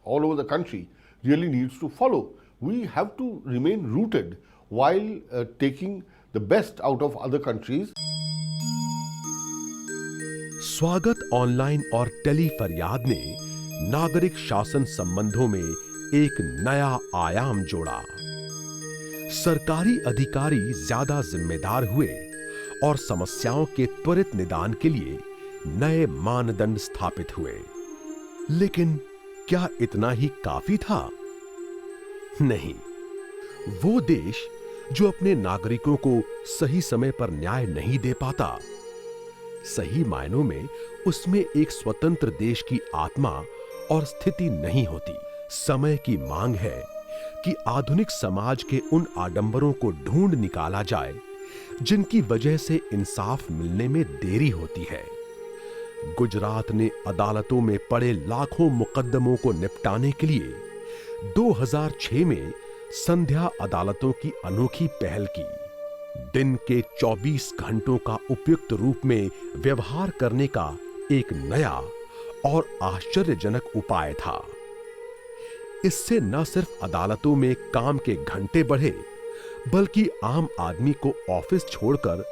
all over the country really needs to follow. We have to remain rooted while taking the best out of other countries. स्वागत online और tele फरियाद ने नागरिक शासन संबंधों में एक नया आयाम जोड़ा। सरकारी अधिकारी ज्यादा जिम्मेदार हुए और समस्याओं के त्वरित निदान के लिए नए मानदंड स्थापित हुए। लेकिन क्या इतना ही काफी था? नहीं। वो देश जो अपने नागरिकों को सही समय पर न्याय नहीं दे पाता, सही मायनों में उसमें एक स्वतंत्र देश की आत्मा और स्थिति नहीं होती। समय की मांग है कि आधुनिक समाज के उन आडंबरों को ढूंढ निकाला जाए जिनकी वजह से इंसाफ मिलने में देरी होती है। गुजरात ने अदालतों में पड़े लाखों मुकद्दमों को निपटाने के लिए 2006 में संध्या अदालतों की अनोखी पहल की। दिन के 24 घंटों का उपयुक्त रूप में व्यवहार करने का एक नया और आश्चर्यजनक उपाय था। इससे न सिर्फ अदालतों में काम के घंटे बढ़े, बल्कि आम आदमी को ऑफिस छोड़कर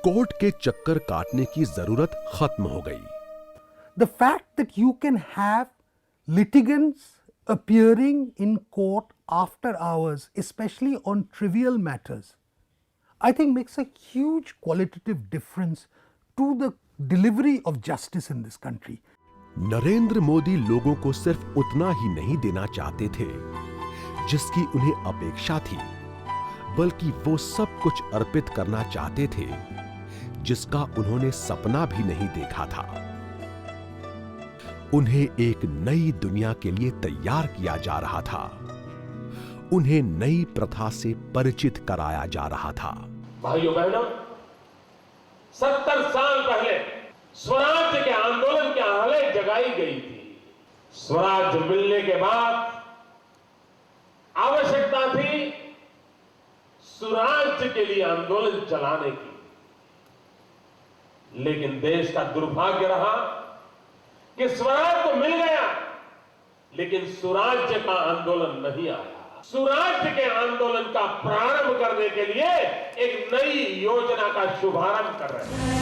कोर्ट के चक्कर काटने की जरूरत खत्म हो गई। The fact that you can have litigants appearing in court after hours, especially on trivial matters, I think makes a huge qualitative difference to the delivery of justice in this country. Narendra Modi लोगों को सिर्फ उतना ही नहीं देना चाहते थे जिसकी उन्हें अपेक्षा थी, बल्कि वो सब कुछ अर्पित करना चाहते थे जिसका उन्होंने सपना भी नहीं देखा था। उन्हें एक नई दुनिया के लिए तैयार किया जा रहा था। उन्हें नई प्रथा से परिचित कराया जा रहा था। भाइयों बहनों, 70 साल पहले स्वराज्य के आंदोलन की आहलें जगाई गई थी। स्वराज मिलने के बाद आवश्यकता थी सुराज्य के लिए आंदोलन चलाने की, लेकिन देश का दुर्भाग्य रहा कि स्वराज तो मिल गया लेकिन सुराज्य का आंदोलन नहीं आया। सुराज्य के आंदोलन का प्रारंभ करने के लिए एक नई योजना का शुभारंभ कर रहे हैं।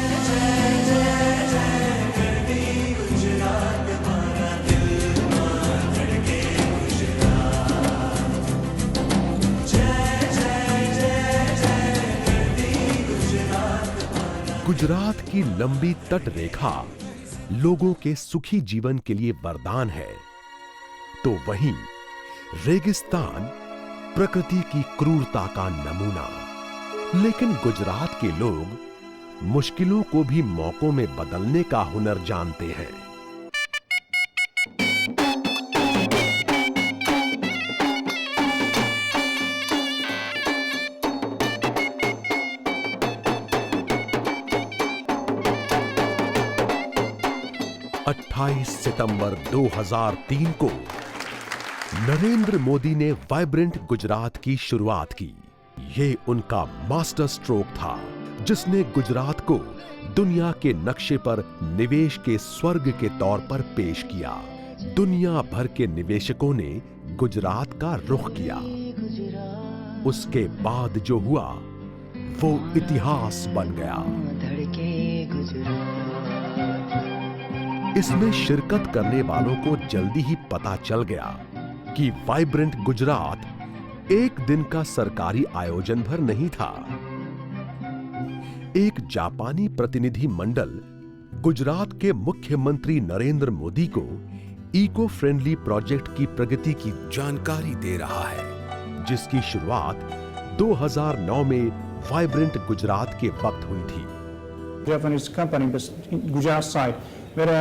गुजरात की लंबी तट रेखा लोगों के सुखी जीवन के लिए वरदान है, तो वहीं रेगिस्तान प्रकृति की क्रूरता का नमूना। लेकिन गुजरात के लोग मुश्किलों को भी मौकों में बदलने का हुनर जानते हैं। सितंबर 2003 को नरेंद्र मोदी ने वाइब्रेंट गुजरात की शुरुआत की। ये उनका मास्टर स्ट्रोक था जिसने गुजरात को दुनिया के नक्शे पर निवेश के स्वर्ग के तौर पर पेश किया। दुनिया भर के निवेशकों ने गुजरात का रुख किया। उसके बाद जो हुआ वो इतिहास बन गया। इसमें शिरकत करने वालों को जल्दी ही पता चल गया कि वाइब्रेंट गुजरात एक दिन का सरकारी आयोजन भर नहीं था। एक जापानी प्रतिनिधि मंडल गुजरात के मुख्यमंत्री नरेंद्र मोदी को इको फ्रेंडली प्रोजेक्ट की प्रगति की जानकारी दे रहा है, जिसकी शुरुआत 2009 में वाइब्रेंट गुजरात के वक्त हुई थी। Japanese company, Gujarat side, where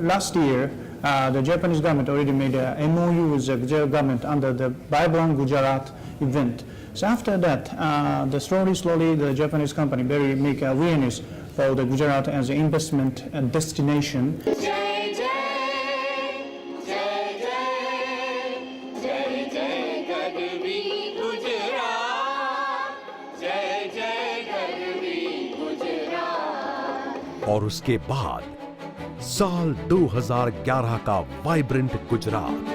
last year the Japanese government already made a MOU with the Gujarat government under the Vibrant Gujarat event. So after that, slowly the Japanese company make awareness for the Gujarat as an investment destination. और उसके बाद साल 2011 का vibrant Gujarat.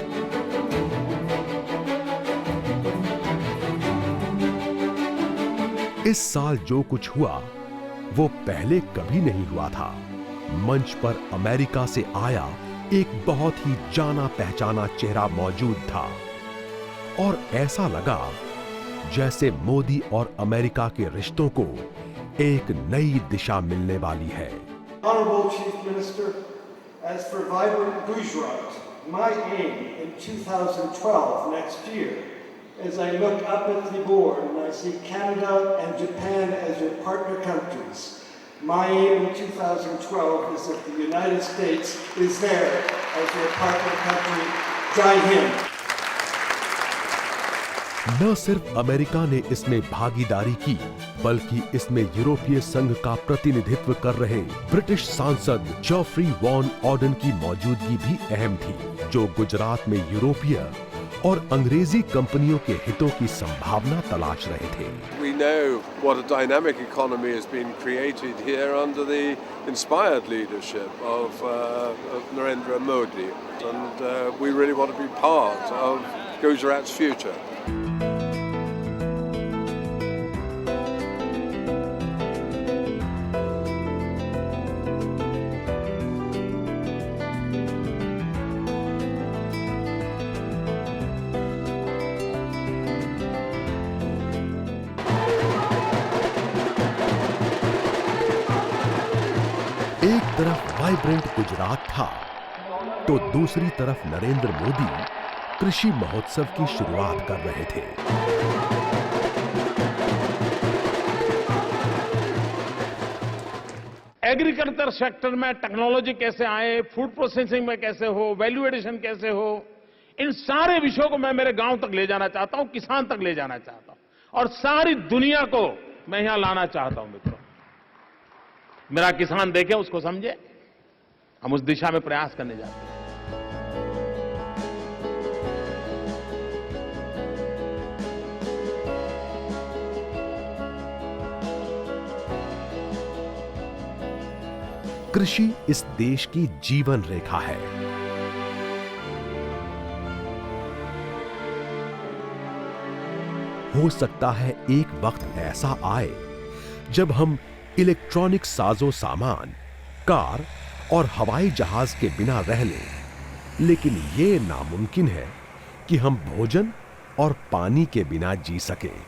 इस साल जो कुछ हुआ वो पहले कभी नहीं हुआ था। मंच पर अमेरिका से आया एक बहुत ही जाना पहचाना चेहरा मौजूद था और ऐसा लगा जैसे मोदी और अमेरिका के रिश्तों को एक नई दिशा मिलने वाली है। Honorable Chief Minister, as for Vibrant Gujarat, my aim in 2012, next year, as I look up at the board and I see Canada and Japan as your partner countries, my aim in 2012 is that the United States is there as your partner country. Jai Hind. न सिर्फ America ने इसमें भागीदारी की, बल्कि इसमें यूरोपीय संघ का प्रतिनिधित्व कर रहे ब्रिटिश सांसद जॉफ्री वॉन ऑर्डन की मौजूदगी भी अहम थी, जो गुजरात में यूरोपीय और अंग्रेजी कंपनियों के हितों की संभावना तलाश रहे थे। We know what a dynamic economy has been created here under the inspired leadership of Narendra Modi, and we really want to be part of Gujarat's future. एक तरफ वाइब्रेंट गुजरात था तो दूसरी तरफ नरेंद्र मोदी कृषि महोत्सव की शुरुआत कर रहे थे। एग्रीकल्चर सेक्टर में टेक्नोलॉजी कैसे आए, फूड प्रोसेसिंग में कैसे हो, वैल्यू एडिशन कैसे हो, इन सारे विषयों को मैं मेरे गांव तक ले जाना चाहता हूं, किसान तक ले जाना चाहता हूं और सारी दुनिया को मैं यहां लाना चाहता हूं। मित्रों, मेरा किसान देखे, उसको समझे, हम उस दिशा में प्रयास करने जाते हैं। कृषि इस देश की जीवन रेखा है। हो सकता है एक वक्त ऐसा आए जब हम इलेक्ट्रॉनिक साजो सामान, कार और हवाई जहाज के बिना रह लें, लेकिन ये नामुमकिन है कि हम भोजन और पानी के बिना जी सकें।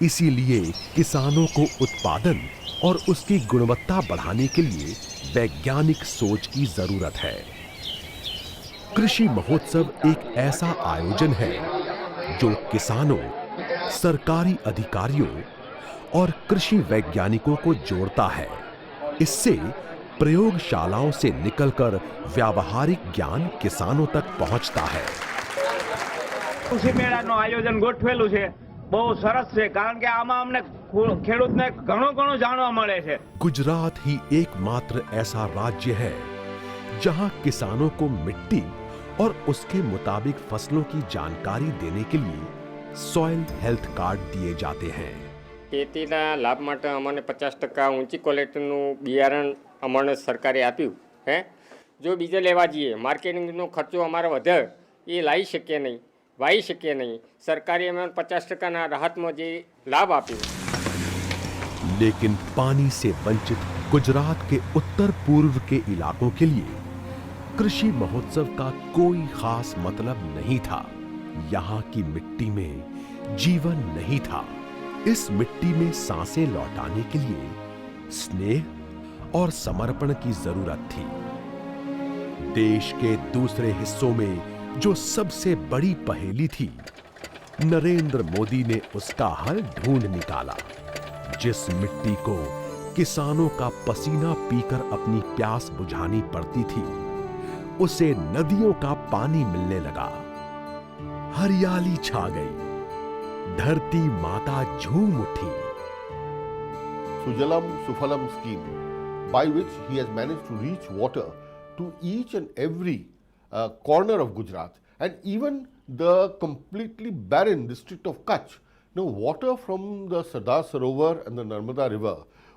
इसीलिए किसानों को उत्पादन और उसकी गुणवत्ता बढ़ाने के लिए वैज्ञानिक सोच की जरूरत है। कृषि महोत्सव एक ऐसा आयोजन है जो किसानों, सरकारी अधिकारियों और कृषि वैज्ञानिकों को जोड़ता है। इससे प्रयोगशालाओं से निकलकर व्यावहारिक ज्ञान किसानों तक पहुंचता है। कृषि मेळाનું આયોજન ગોઠવેલું છે બહુ સરસ છે કારણ કે આમાં અમને ખેડૂતને ઘણું જાણવા મળે છે। गुजरात ही एकमात्र ऐसा राज्य है जहां किसानों को मिट्टी और उसके मुताबिक फसलों की जानकारी देने के लिए सॉइल हेल्थ कार्ड दिए जाते हैं। ખેતીના લાભ માટે અમને 50% ઊંચી ક્વોલિટીનું બિયારણ અમને સરકારે આપ્યું હે। જો બીજે લેવા જઈએ માર્કેટિંગનો ખર્ચો અમારો વધે એ લાવી શકીએ નહીં, વાવી શકીએ નહીં। સરકારે અમને 50%ના રાહતમાં જે લાભ આપ્યો। लेकिन पानी से वंचित गुजरात के उत्तर पूर्व के इलाकों के लिए कृषि महोत्सव का कोई खास मतलब नहीं था। यहाँ की मिट्टी में जीवन नहीं था। इस मिट्टी में सांसें लौटाने के लिए स्नेह और समर्पण की जरूरत थी। देश के दूसरे हिस्सों में जो सबसे बड़ी पहेली थी, नरेंद्र मोदी ने उसका हल ढूंढ निकाला। जिस मिट्टी को किसानों का पसीना पीकर अपनी प्यास बुझानी पड़ती थी, उसे नदियों का पानी मिलने लगा। हरियाली छा गई, धरती माता झूम उठी। Sujalam Sufalam scheme, by which he has managed to reach water to each and every corner of Gujarat and even the completely barren district of Kutch. Now, water from the Sardar Sarovar and the Narmada River,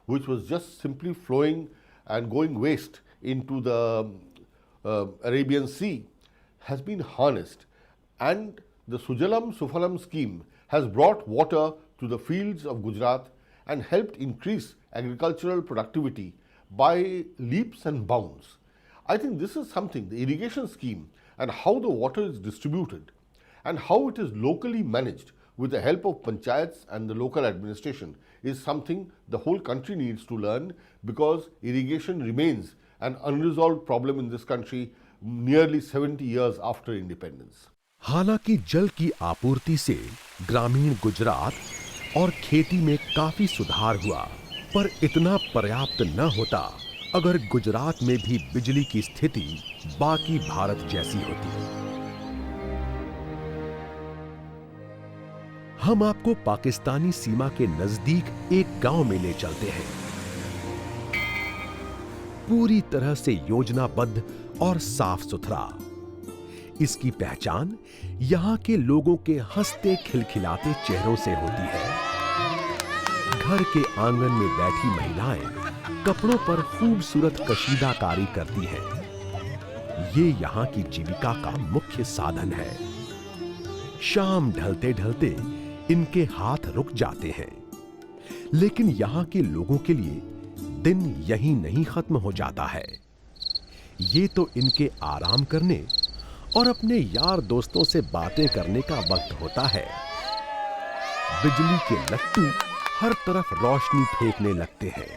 which was just simply flowing and going waste into the Arabian Sea, has been harnessed, and the Sujalam Sufalam scheme has brought water to the fields of Gujarat and helped increase agricultural productivity by leaps and bounds. I think this is something, the irrigation scheme and how the water is distributed and how it is locally managed with the help of panchayats and the local administration is something the whole country needs to learn, because irrigation remains an unresolved problem in this country nearly 70 years after independence. हालांकि जल की आपूर्ति से ग्रामीण गुजरात और खेती में काफी सुधार हुआ, पर इतना पर्याप्त न होता अगर गुजरात में भी बिजली की स्थिति बाकी भारत जैसी होती। हम आपको पाकिस्तानी सीमा के नजदीक एक गांव में ले चलते हैं। पूरी तरह से योजनाबद्ध और साफ सुथरा। इसकी पहचान यहाँ के लोगों के हंसते खिलखिलाते चेहरों से होती है। घर के आंगन में बैठी महिलाएं कपड़ों पर खूबसूरत कशीदाकारी करती हैं। ये यहाँ की जीविका का मुख्य साधन है। शाम ढलते ढलते इनके हाथ रुक जाते हैं, लेकिन यहाँ के लोगों के लिए दिन यहीं नहीं खत्म हो जाता है। ये तो इनके आराम करने और अपने यार दोस्तों से बातें करने का वक्त होता है। बिजली के लट्टू हर तरफ रोशनी फेंकने लगते हैं।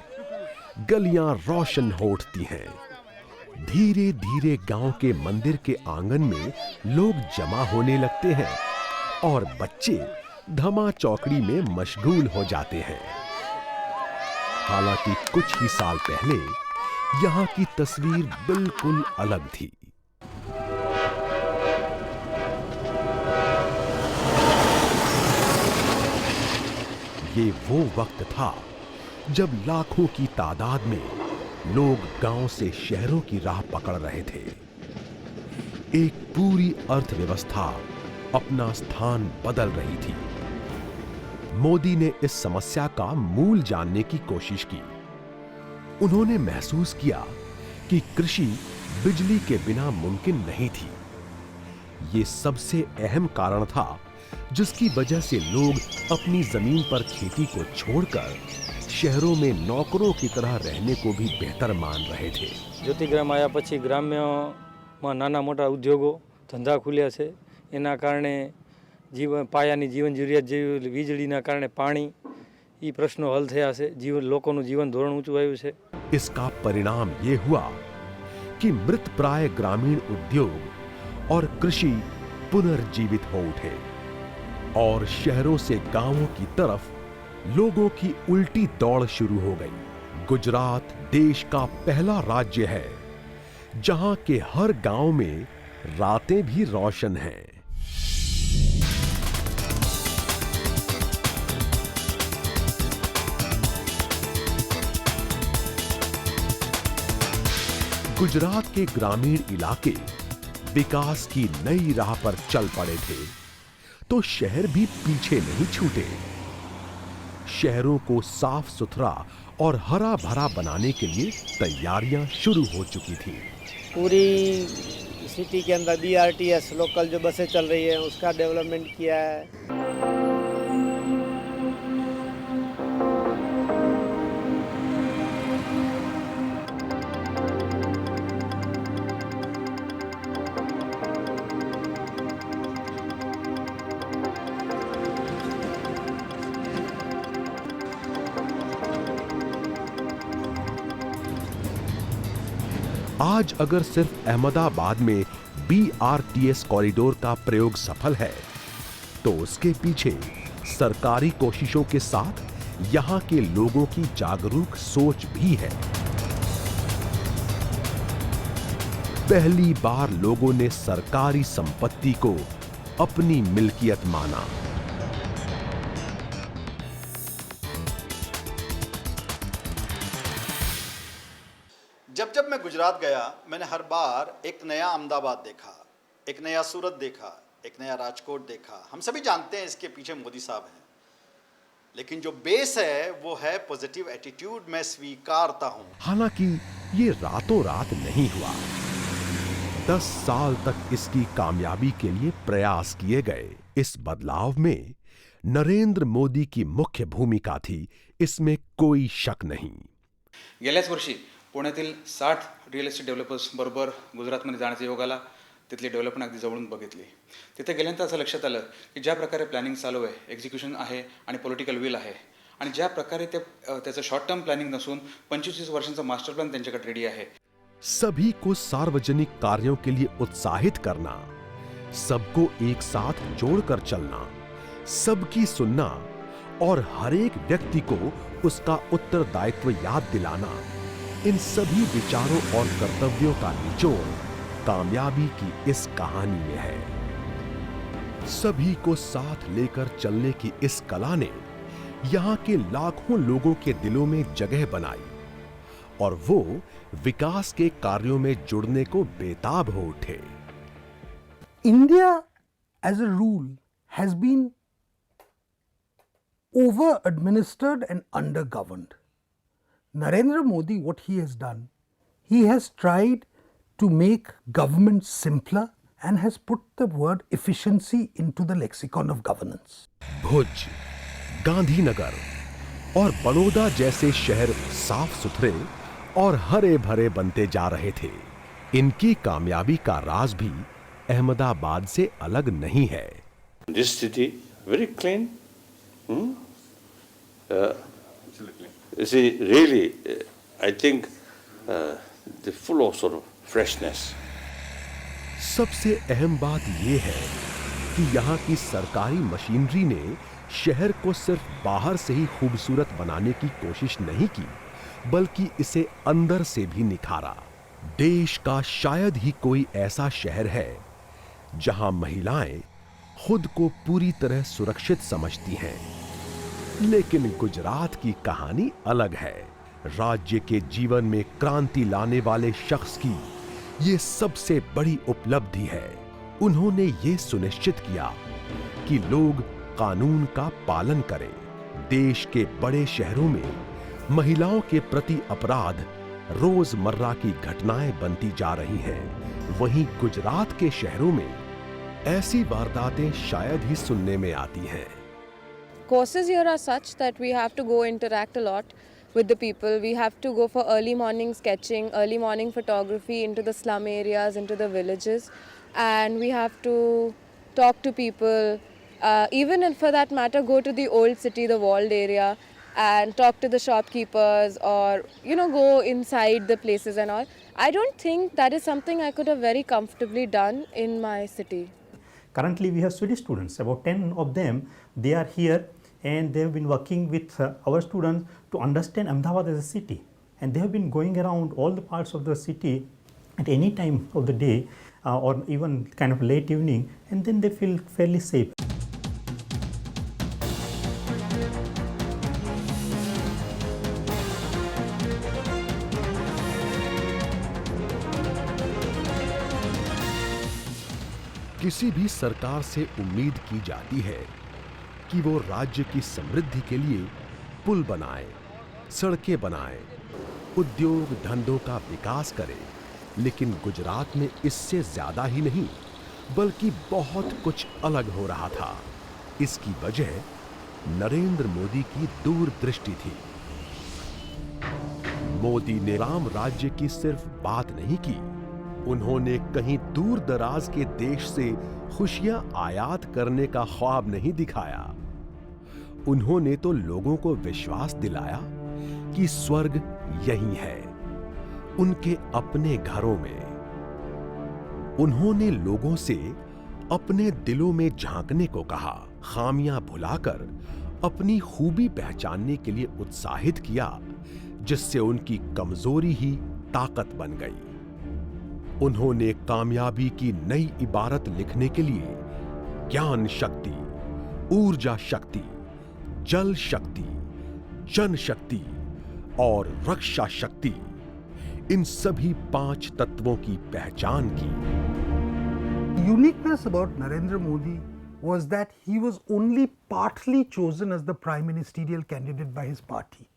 गलियां रोशन हो उठती हैं। धीरे धीरे गांव के मंदिर के आंगन में लोग जमा होने लगते हैं और बच्चे धमा चौकड़ी में मशगूल हो जाते हैं। हालांकि कुछ ही साल पहले यहाँ की तस्वीर बिल्कुल अलग थी। ये वो वक्त था जब लाखों की तादाद में लोग गांव से शहरों की राह पकड़ रहे थे। एक पूरी अर्थव्यवस्था अपना स्थान बदल रही थी। मोदी ने इस समस्या का मूल जानने की कोशिश की। उन्होंने महसूस किया कि कृषि बिजली के बिना मुमकिन नहीं थी। ये सबसे अहम कारण था जिसकी वजह से लोग अपनी जमीन पर खेती को छोड़कर शहरों में नौकरों की तरह रहने को भी बेहतर मान रहे थे। જ્યોતિગ્રામ આવ્યા પછી ગ્રામ્યમાં નાના મોટા ઉદ્યોગો ધંધા ખુલ્યા છે, એના કારણે પાયાની જીવન જરૂરિયાત જેવી વીજળીના કારણે પાણી એ પ્રશ્નો હલ થયા છે, લોકોનું જીવન ધોરણ ઊંચું આવ્યું છે। इसका परिणाम ये हुआ कि मृतप्राय ग्रामीण उद्योग और कृषि पुनर्जीवित हो उठे और शहरों से गांवों की तरफ लोगों की उल्टी दौड़ शुरू हो गई। गुजरात देश का पहला राज्य है जहां के हर गांव में रातें भी रोशन हैं। गुजरात के ग्रामीण इलाके विकास की नई राह पर चल पड़े थे तो शहर भी पीछे नहीं छूटे। शहरों को साफ सुथरा और हरा भरा बनाने के लिए तैयारियां शुरू हो चुकी थी। पूरी सिटी के अंदर BRTS लोकल जो बसें चल रही है उसका डेवलपमेंट किया है। आज अगर सिर्फ अहमदाबाद में BRTS कॉरिडोर का प्रयोग सफल है तो उसके पीछे सरकारी कोशिशों के साथ यहां के लोगों की जागरूक सोच भी है। पहली बार लोगों ने सरकारी संपत्ति को अपनी मिल्कियत माना। जब मैं गुजरात गया मैंने हर बार एक नया अहमदाबाद देखा, एक नया सूरत देखा, एक नया राजकोट देखा। हम सभी जानते हैं इसके पीछे मोदी साहब हैं, लेकिन जो बेस है वो है पॉजिटिव एटीट्यूड, मैं स्वीकारता हूं। हालांकि ये रातों रात नहीं हुआ। 10 साल तक इसकी कामयाबी के लिए प्रयास किए गए। इस बदलाव में नरेंद्र मोदी की मुख्य भूमिका थी, इसमें कोई शक नहीं। गेल्याच वर्षी पुण्यातील 60 रिअल एस्टेट डेव्हलपर्स बरोबर गुजरातमध्ये जाण्याचा योग आला। तिथली डेव्हलपमेंट अगदी जवळून बघितली। तिथे गेल्यानंतर असं लक्षात आलं की ज्या प्रकारे प्लॅनिंग चालू आहे, एक्झिक्युशन आहे आणि पॉलिटिकल विल आहे आणि ज्या प्रकारे त्याचं शॉर्ट टर्म प्लॅनिंग नसून 25-30 वर्षांचा मास्टर प्लॅन त्यांच्याकडे रेडी आहे। सभी को सार्वजनिक कार्यों के लिए उत्साहित करना, सबको एक साथ जोड़कर चलना, सबकी सुनना और हर एक व्यक्ति को उसका उत्तरदायित्व याद दिलाना, इन सभी विचारों और कर्तव्यों का निचोड़ कामयाबी की इस कहानी में है। सभी को साथ लेकर चलने की इस कला ने यहां के लाखों लोगों के दिलों में जगह बनाई और वो विकास के कार्यों में जुड़ने को बेताब हो उठे। India as a rule has been over administered and under governed. Narendra Modi, what he has done, he has tried to make government simpler and has put the word efficiency into the lexicon of governance. भुज, गांधीनगर और बड़ौदा जैसे शहर साफ सुथरे और हरे भरे बनते जा रहे थे। इनकी कामयाबी का राज भी अहमदाबाद से अलग नहीं है। This city very clean. You see, really, I think they're full of sort of freshness. सबसे अहम बात यह है कि यहाँ की सरकारी मशीनरी ने शहर को सिर्फ बाहर से ही खूबसूरत बनाने की कोशिश नहीं की, बल्कि इसे अंदर से भी निखारा। देश का शायद ही कोई ऐसा शहर है जहां महिलाएं खुद को पूरी तरह सुरक्षित समझती हैं। लेकिन गुजरात की कहानी अलग है। राज्य के जीवन में क्रांति लाने वाले शख्स की ये सबसे बड़ी उपलब्धि है। उन्होंने ये सुनिश्चित किया कि लोग कानून का पालन करें। देश के बड़े शहरों में महिलाओं के प्रति अपराध रोजमर्रा की घटनाएं बनती जा रही हैं। वहीं गुजरात के शहरों में ऐसी वारदातें शायद ही सुनने में आती हैं। Courses here are such that we have to go interact a lot with the people. We have to go for early morning sketching, early morning photography into the slum areas, into the villages, and we have to talk to people. Even if, for that matter, go to the old city, the walled area, and talk to the shopkeepers, or go inside the places and all. I don't think that is something I could have very comfortably done in my city. Currently, we have Swedish students, about 10 of them. They are here and they have been working with our students to understand Ahmedabad as a city. And they have been going around all the parts of the city at any time of the day or even kind of late evening, and then they feel fairly safe. किसी भी सरकार से उम्मीद की जाती है कि वो राज्य की समृद्धि के लिए पुल बनाए, सड़कें बनाए, उद्योग धंधों का विकास करे, लेकिन गुजरात में इससे ज्यादा ही नहीं बल्कि बहुत कुछ अलग हो रहा था। इसकी वजह नरेंद्र मोदी की दूरदृष्टि थी। मोदी ने राम राज्य की सिर्फ बात नहीं की, उन्होंने कहीं दूर दराज के देश से खुशियां आयात करने का ख्वाब नहीं दिखाया। उन्होंने तो लोगों को विश्वास दिलाया कि स्वर्ग यहीं है, उनके अपने घरों में। उन्होंने लोगों से अपने दिलों में झांकने को कहा, खामियां भुलाकर अपनी खूबी पहचानने के लिए उत्साहित किया, जिससे उनकी कमजोरी ही ताकत बन गई। उन्होंने कामयाबी की नई इबारत लिखने के लिए ज्ञान शक्ति, ऊर्जा शक्ति, जल शक्ति, जन शक्ति और रक्षा शक्ति, इन सभी 5 तत्वों की पहचान की। The uniqueness about Narendra Modi was that he was only partly chosen as the prime ministerial candidate by his party.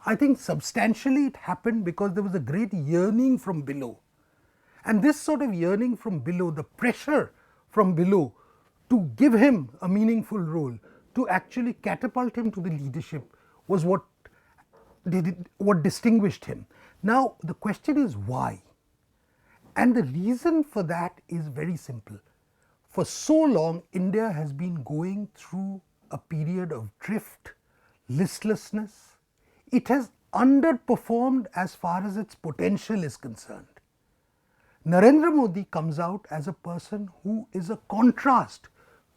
I think substantially it happened because there was a great yearning from below. And this sort of yearning from below, the pressure from below to give him a meaningful role, to actually catapult him to the leadership, was what distinguished him. Now the question is why? And the reason for that is very simple. For so long, India has been going through a period of drift, listlessness. It has underperformed as far as its potential is concerned. Narendra Modi comes out as a person who is a contrast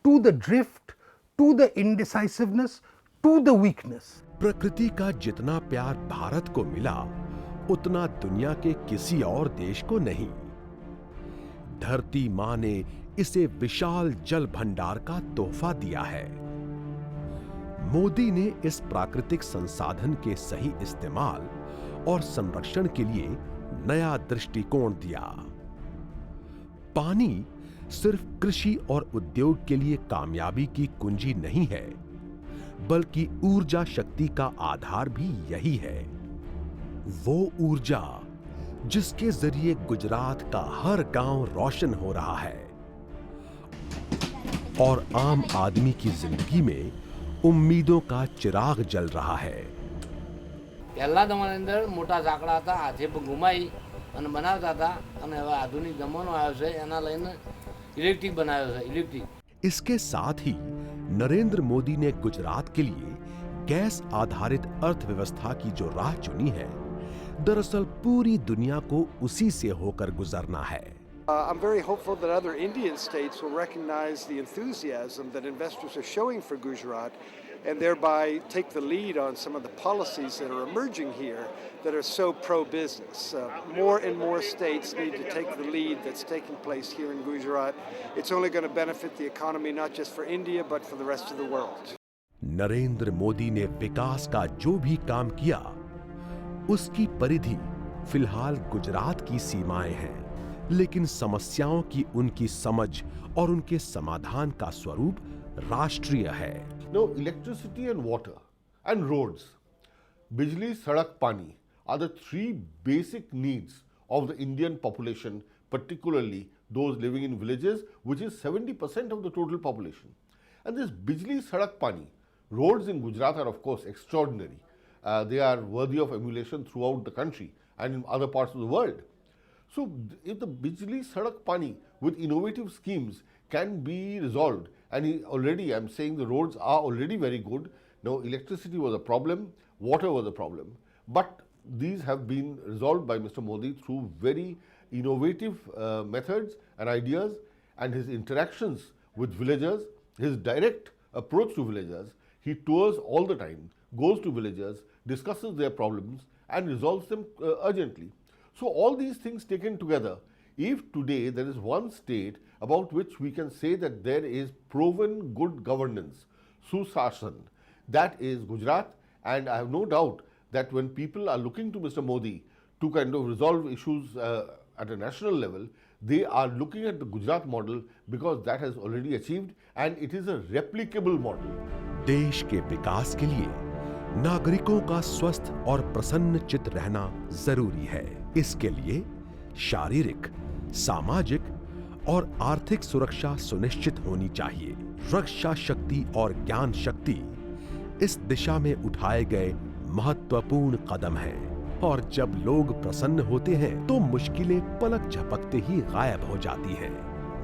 to the drift, to the indecisiveness, to the weakness. प्रकृति का जितना प्यार भारत को मिला, उतना दुनिया के किसी और देश को नहीं। धरती मां ने इसे विशाल जल भंडार का तोहफा दिया है। मोदी ने इस प्राकृतिक संसाधन के सही इस्तेमाल और संरक्षण के लिए नया दृष्टिकोण दिया। पानी सिर्फ कृषि और उद्योग के लिए कामयाबी की कुंजी नहीं है, बल्कि ऊर्जा शक्ति का आधार भी यही है। वो ऊर्जा जिसके जरिए गुजरात का हर गांव रोशन हो रहा है और आम आदमी की जिंदगी में उम्मीदों का चिराग जल रहा है। પહેલા તમારા અંદર મોટા ઝાકડા હતા, હાથે ઘુમાઈ અને બનાવતા હતા, અને હવે આધુનિક જમાનો આવ્યો છે, એના લઈને ઇલેક્ટ્રિક બનાવ્યો છે, ઇલેક્ટ્રિક। इसके साथ ही नरेंद्र मोदी ने गुजरात के लिए गैस आधारित अर्थव्यवस्था की जो राह चुनी है, दरअसल पूरी दुनिया को उसी से होकर गुजरना है। I'm very hopeful that other Indian states will recognize the enthusiasm that investors are showing for Gujarat and thereby take the lead on some of the policies that are emerging here that are so pro-business. More and more states need to take the lead that's taking place here in Gujarat. It's only going to benefit the economy not just for India but for the rest of the world. Narendra Modi ने विकास का जो भी काम किया, उसकी परिधि फिलहाल गुजरात की सीमाएं हैं, लेकिन समस्याओं की उनकी समझ और उनके समाधान का स्वरूप राष्ट्रीय है। No, electricity and water and roads, Bijli, Sadak, Pani are the three basic needs of the Indian population, particularly those living in villages, which is 70% of the total population. And this Bijli, Sadak, Pani, roads in Gujarat are of course extraordinary. They are worthy of emulation throughout the country and in other parts of the world. So if the Bijli, Sadak, Pani with innovative schemes can be resolved, and already I'm saying the roads are already very good. Now electricity was a problem, water was a problem, but these have been resolved by Mr. Modi through very innovative methods and ideas, and his interactions with villagers, his direct approach to villagers. He tours all the time, goes to villagers, discusses their problems and resolves them urgently. So all these things taken together, if today there is one state about which we can say that there is proven good governance, Sushashan, that is Gujarat. And I have no doubt that when people are looking to Mr. Modi to kind of resolve issues at a national level, they are looking at the Gujarat model because that has already achieved and it is a replicable model. देश के विकास के लिए नागरिकों का स्वस्थ और प्रसन्न चित्त रहना जरूरी है। इसके लिए शारीरिक, सामाजिक और आर्थिक सुरक्षा सुनिश्चित होनी चाहिए। रक्षा शक्ति और ज्ञान शक्ति इस दिशा में उठाए गए महत्वपूर्ण कदम हैं। और जब लोग प्रसन्न होते हैं तो मुश्किलें पलक झपकते ही गायब हो जाती हैं।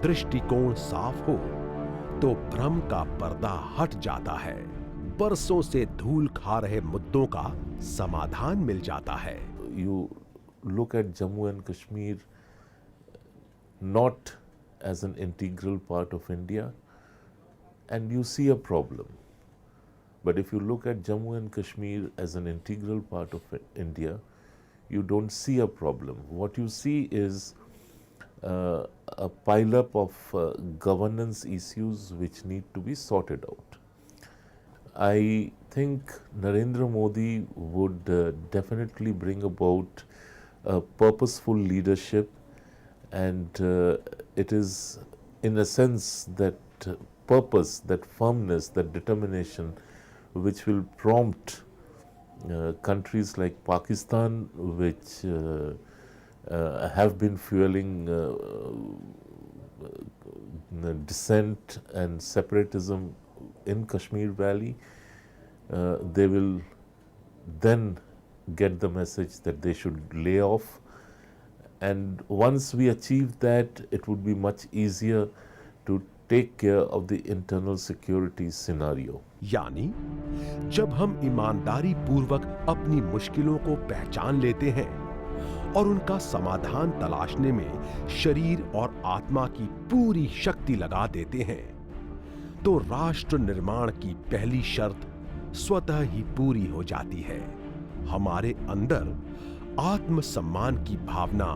दृष्टिकोण साफ हो तो भ्रम का पर्दा हट जाता है। बरसों से धूल खा रहे मुद्दों का समाधान मिल जाता है। You look at Jammu and Kashmir not as an integral part of India and you see a problem. But if you look at Jammu and Kashmir as an integral part of India, you don't see a problem. What you see is a pile-up of governance issues which need to be sorted out. I think Narendra Modi would definitely bring about a purposeful leadership, and it is in a sense that purpose, that firmness, that determination which will prompt countries like Pakistan, which have been fueling dissent and separatism in Kashmir Valley. They will then get the message that they should lay off, and once we achieve that, it would be much easier to take care of the internal security scenario. यानी जब हम ईमानदारी पूर्वक अपनी मुश्किलों को पहचान लेते हैं और उनका समाधान तलाशने में शरीर और आत्मा की पूरी शक्ति लगा देते हैं, तो राष्ट्र निर्माण की पहली शर्त स्वतः ही पूरी हो जाती है। हमारे अंदर आत्मसम्मान की भावना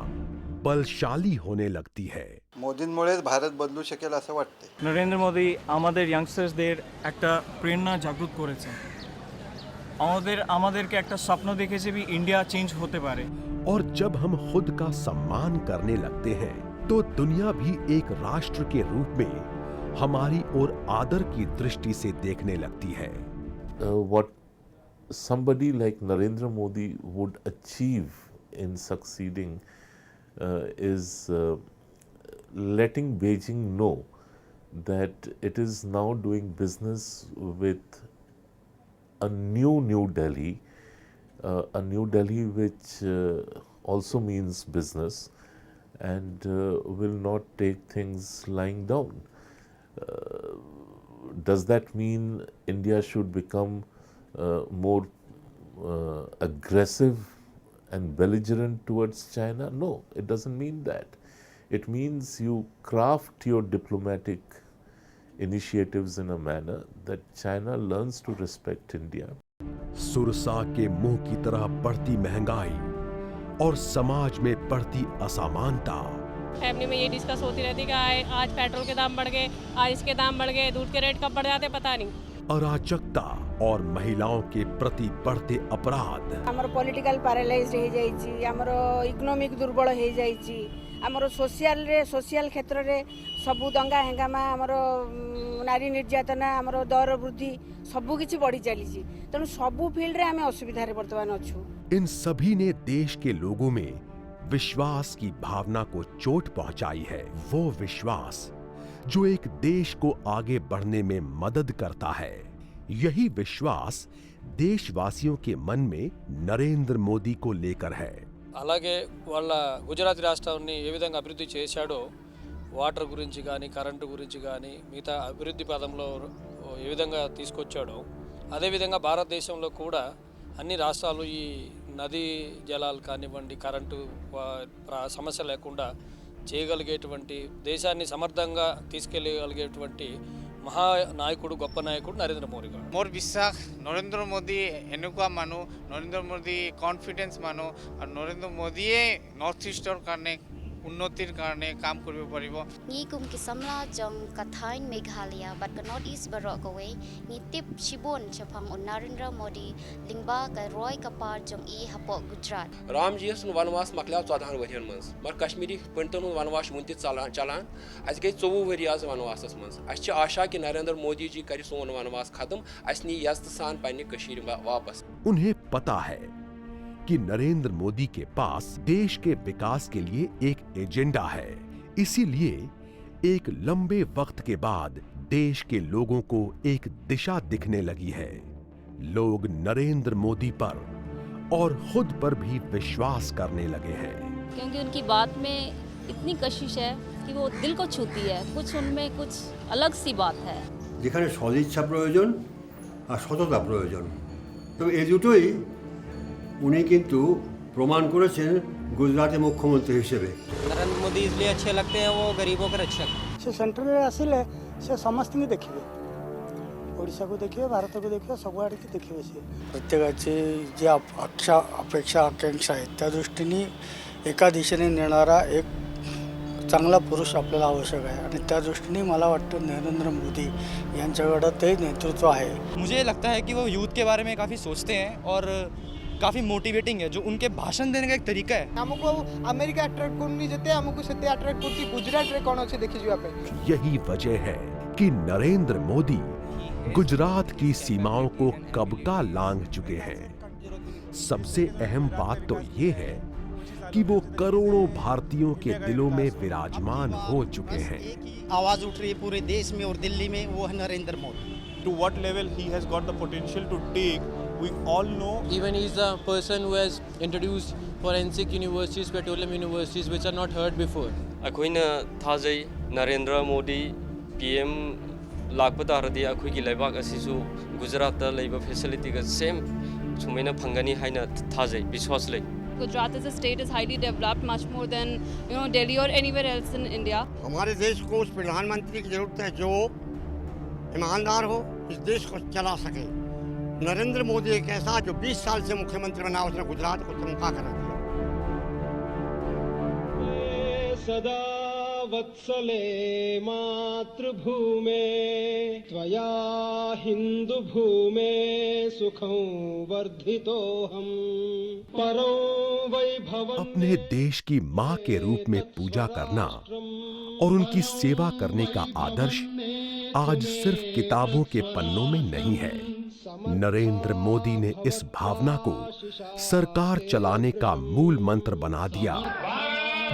बलशाली होने लगती है। मोदींमुळेच भारत बदलू शकेल असं वाटते। নরেন্দ্র মোদি আমাদের ইয়াংস্টার্সদের একটা প্রেরণা জাগ্রত করেছেন। আমাদেরকে একটা স্বপ্ন দেখেছে भी इंडिया चेंज होते पारे। और जब हम खुद का सम्मान करने लगते हैं तो दुनिया भी एक राष्ट्र के रूप में हमारी ओर आदर की दृष्टि से देखने लगती है। What somebody like Narendra Modi would achieve in succeeding is letting Beijing know that it is now doing business with a new Delhi, a New Delhi which also means business and will not take things lying down. Does that mean India should become more aggressive and belligerent towards China? No, it doesn't mean that. It means you craft your diplomatic initiatives in a manner that China learns to respect India. Surasa के मुंह की तरह बढ़ती महंगाई और समाज में बढ़ती असमानता। फैमिली में ये डिस्कस होती रहती कि आज पेट्रोल के दाम बढ़ गए, आज इसके दाम बढ़ गए, दूध के रेट कब बढ़ जाते पता नहीं। अराजकता और महिलाओं के प्रति बढ़ते अपराध। हमर पॉलिटिकल पैरालाइज हो जाइछि, हमर इकोनॉमिक दुर्बल हो जाइछि, हमर सोशल क्षेत्र रे सब दंगा हेंगामा, हमर नारी निर्यातना, हमर दर वृद्धि सबु किछि बढ़ी चलीछि तेणु सबु फील्ड रे आमे असुविधा रे वर्तमान अछु। इन सभी ने देश के लोगों में विश्वास की भावना को चोट पहुंचाई है। वो विश्वास जो एक देश को आगे बढ़ने में मदद करता है। यही विश्वास देशवासियों के मन में नरेंद्र मोदी को लेकर है। అలాగే వాళ్ళ గుజరాత్ రాష్ట్రాన్ని ఏ విధంగా అభివృద్ధి చేశాడో వాటర్ గురించి కానీ కరెంటు గురించి కానీ మిగతా అభివృద్ధి పదంలో ఏ విధంగా తీసుకొచ్చాడో అదేవిధంగా భారతదేశంలో కూడా అన్ని రాష్ట్రాలు ఈ నదీ జలాలు కానివ్వండి కరెంటు సమస్య లేకుండా చేయగలిగేటువంటి దేశాన్ని సమర్థంగా తీసుకెళ్ళగలిగేటువంటి మహానాయకుడు గొప్ప నాయకుడు నరేంద్ర మోదీ గారు। मोर विश्वास नरेंद्र मोदी एनुका मानु नरेंद्र मोदी कॉन्फिडेंस मानु और नरेंद्र मोदी नॉर्थ ईस्टर करने उन्नतिर करने काम करबे परिबो। Ni kum ki samla jong kathain Meghalaya but not east barok away ni tip shibon chapang on Narendra Modi lingba ka roy kapar jong e hapok Gujarat। Ram ji सन वनवास मकल्या 14 वरियन मंस मगर कश्मीरी पंतन वनवास मुंति चलान अस गई 24 वरि आज वनवासस मंस अस आशा कि नरेंद्र मोदी जी कर सोन वनवास खत्म अस नी यस्त सान पन्ने कशीर वापस। उन्हें पता है कि नरेंद्र मोदी के पास देश के विकास के लिए एक एजेंडा है। इसीलिए एक लंबे वक्त के बाद देश के लोगों को एक दिशा दिखने लगी है। लोग नरेंद्र मोदी पर और खुद पर भी विश्वास करने लगे हैं, क्योंकि उनकी बात में इतनी कशिश है कि वो दिल को छूती है। कुछ उनमें कुछ अलग सी बात है। যেখানে সদিচ্ছা প্রয়োজন আর সততা প্রয়োজন, তো এই দুটোই উনি কিন্তু প্রমাণ করেছেন গুজরাটের মুখ্যমন্ত্রী হিসেবে। नरेंद्र मोदी इसलिए अच्छे लगते हैं, वो गरीबों के रक्षक। से सेंट्रल रे आसिले से समस्त की देखिबे, ओडिशा को देखिबे, भारत को देखिबे, सब आड़ की देखिबे। से प्रत्येकाची जी अपेक्षा आकांक्षा आहे त्या दृष्टीने एका दिशेने नेणारा एक चांगला पुरुष आपल्याला आवश्यक आहे आणि त्या दृष्टीने मला वाटतं नरेंद्र मोदी यांच्याकडे ते नेतृत्व आहे। मुझे लगता है कि वो यूथ के बारे में काफ़ी सोचते हैं और काफ़ी मोटिवेटिंग है जो उनके भाषण देने का एक तरीका है। हमको अमेरिका अट्रैक्ट करनी जेते हमको सेते अट्रैक्ट करती गुजरात रे कोन अछि देखि जिवा पे। यही वजह है कि नरेंद्र मोदी गुजरात की सीमाओं को कब का लांघ चुके हैं। सबसे अहम बात तो ये है कि वो करोड़ों भारतीयों के दिलों में विराजमान हो चुके हैं। आवाज उठ रही है पूरे देश में और दिल्ली में, वो है Narendra Modi. To what level he has got the potential to take, we all know. Even he is the person who has introduced forensic universities, petroleum universities, which are not heard before. अखोइना थाजै Narendra Modi PM Lakhpa तारदी अखोइगी लेबाक असिसु गुजरात लेबा facility का same Sumaina फंगनी हाइना थाजै विश्वास लै। Gujarat as a state is highly developed, much more than Delhi or anywhere else in India. हमारे देश को उस प्रधानमंत्री की जरूरत है जो ईमानदार हो, इस देश को चला सके। नरेंद्र मोदी एक ऐसा जो 20 साल से मुख्यमंत्री बना, उसने गुजरात को चमका कर दिया। सदा वत्सले मातृभूमे त्वया हिंदू भूमे सुखं वर्धितोहम परो वैभवं। अपने देश की मां के रूप में पूजा करना और उनकी सेवा करने का आदर्श आज सिर्फ किताबों के पन्नों में नहीं है। नरेंद्र मोदी ने इस भावना को सरकार चलाने का मूल मंत्र बना दिया,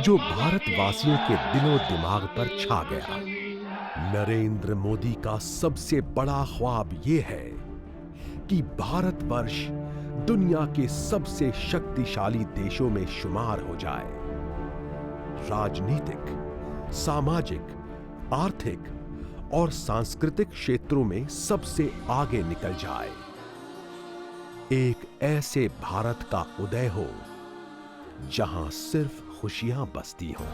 जो भारतवासियों के दिलो दिमाग पर छा गया। नरेंद्र मोदी का सबसे बड़ा ख्वाब ये है कि भारतवर्ष दुनिया के सबसे शक्तिशाली देशों में शुमार हो जाए। राजनीतिक, सामाजिक, आर्थिक और सांस्कृतिक क्षेत्रों में सबसे आगे निकल जाए। एक ऐसे भारत का उदय हो जहां सिर्फ खुशियां बसती हों।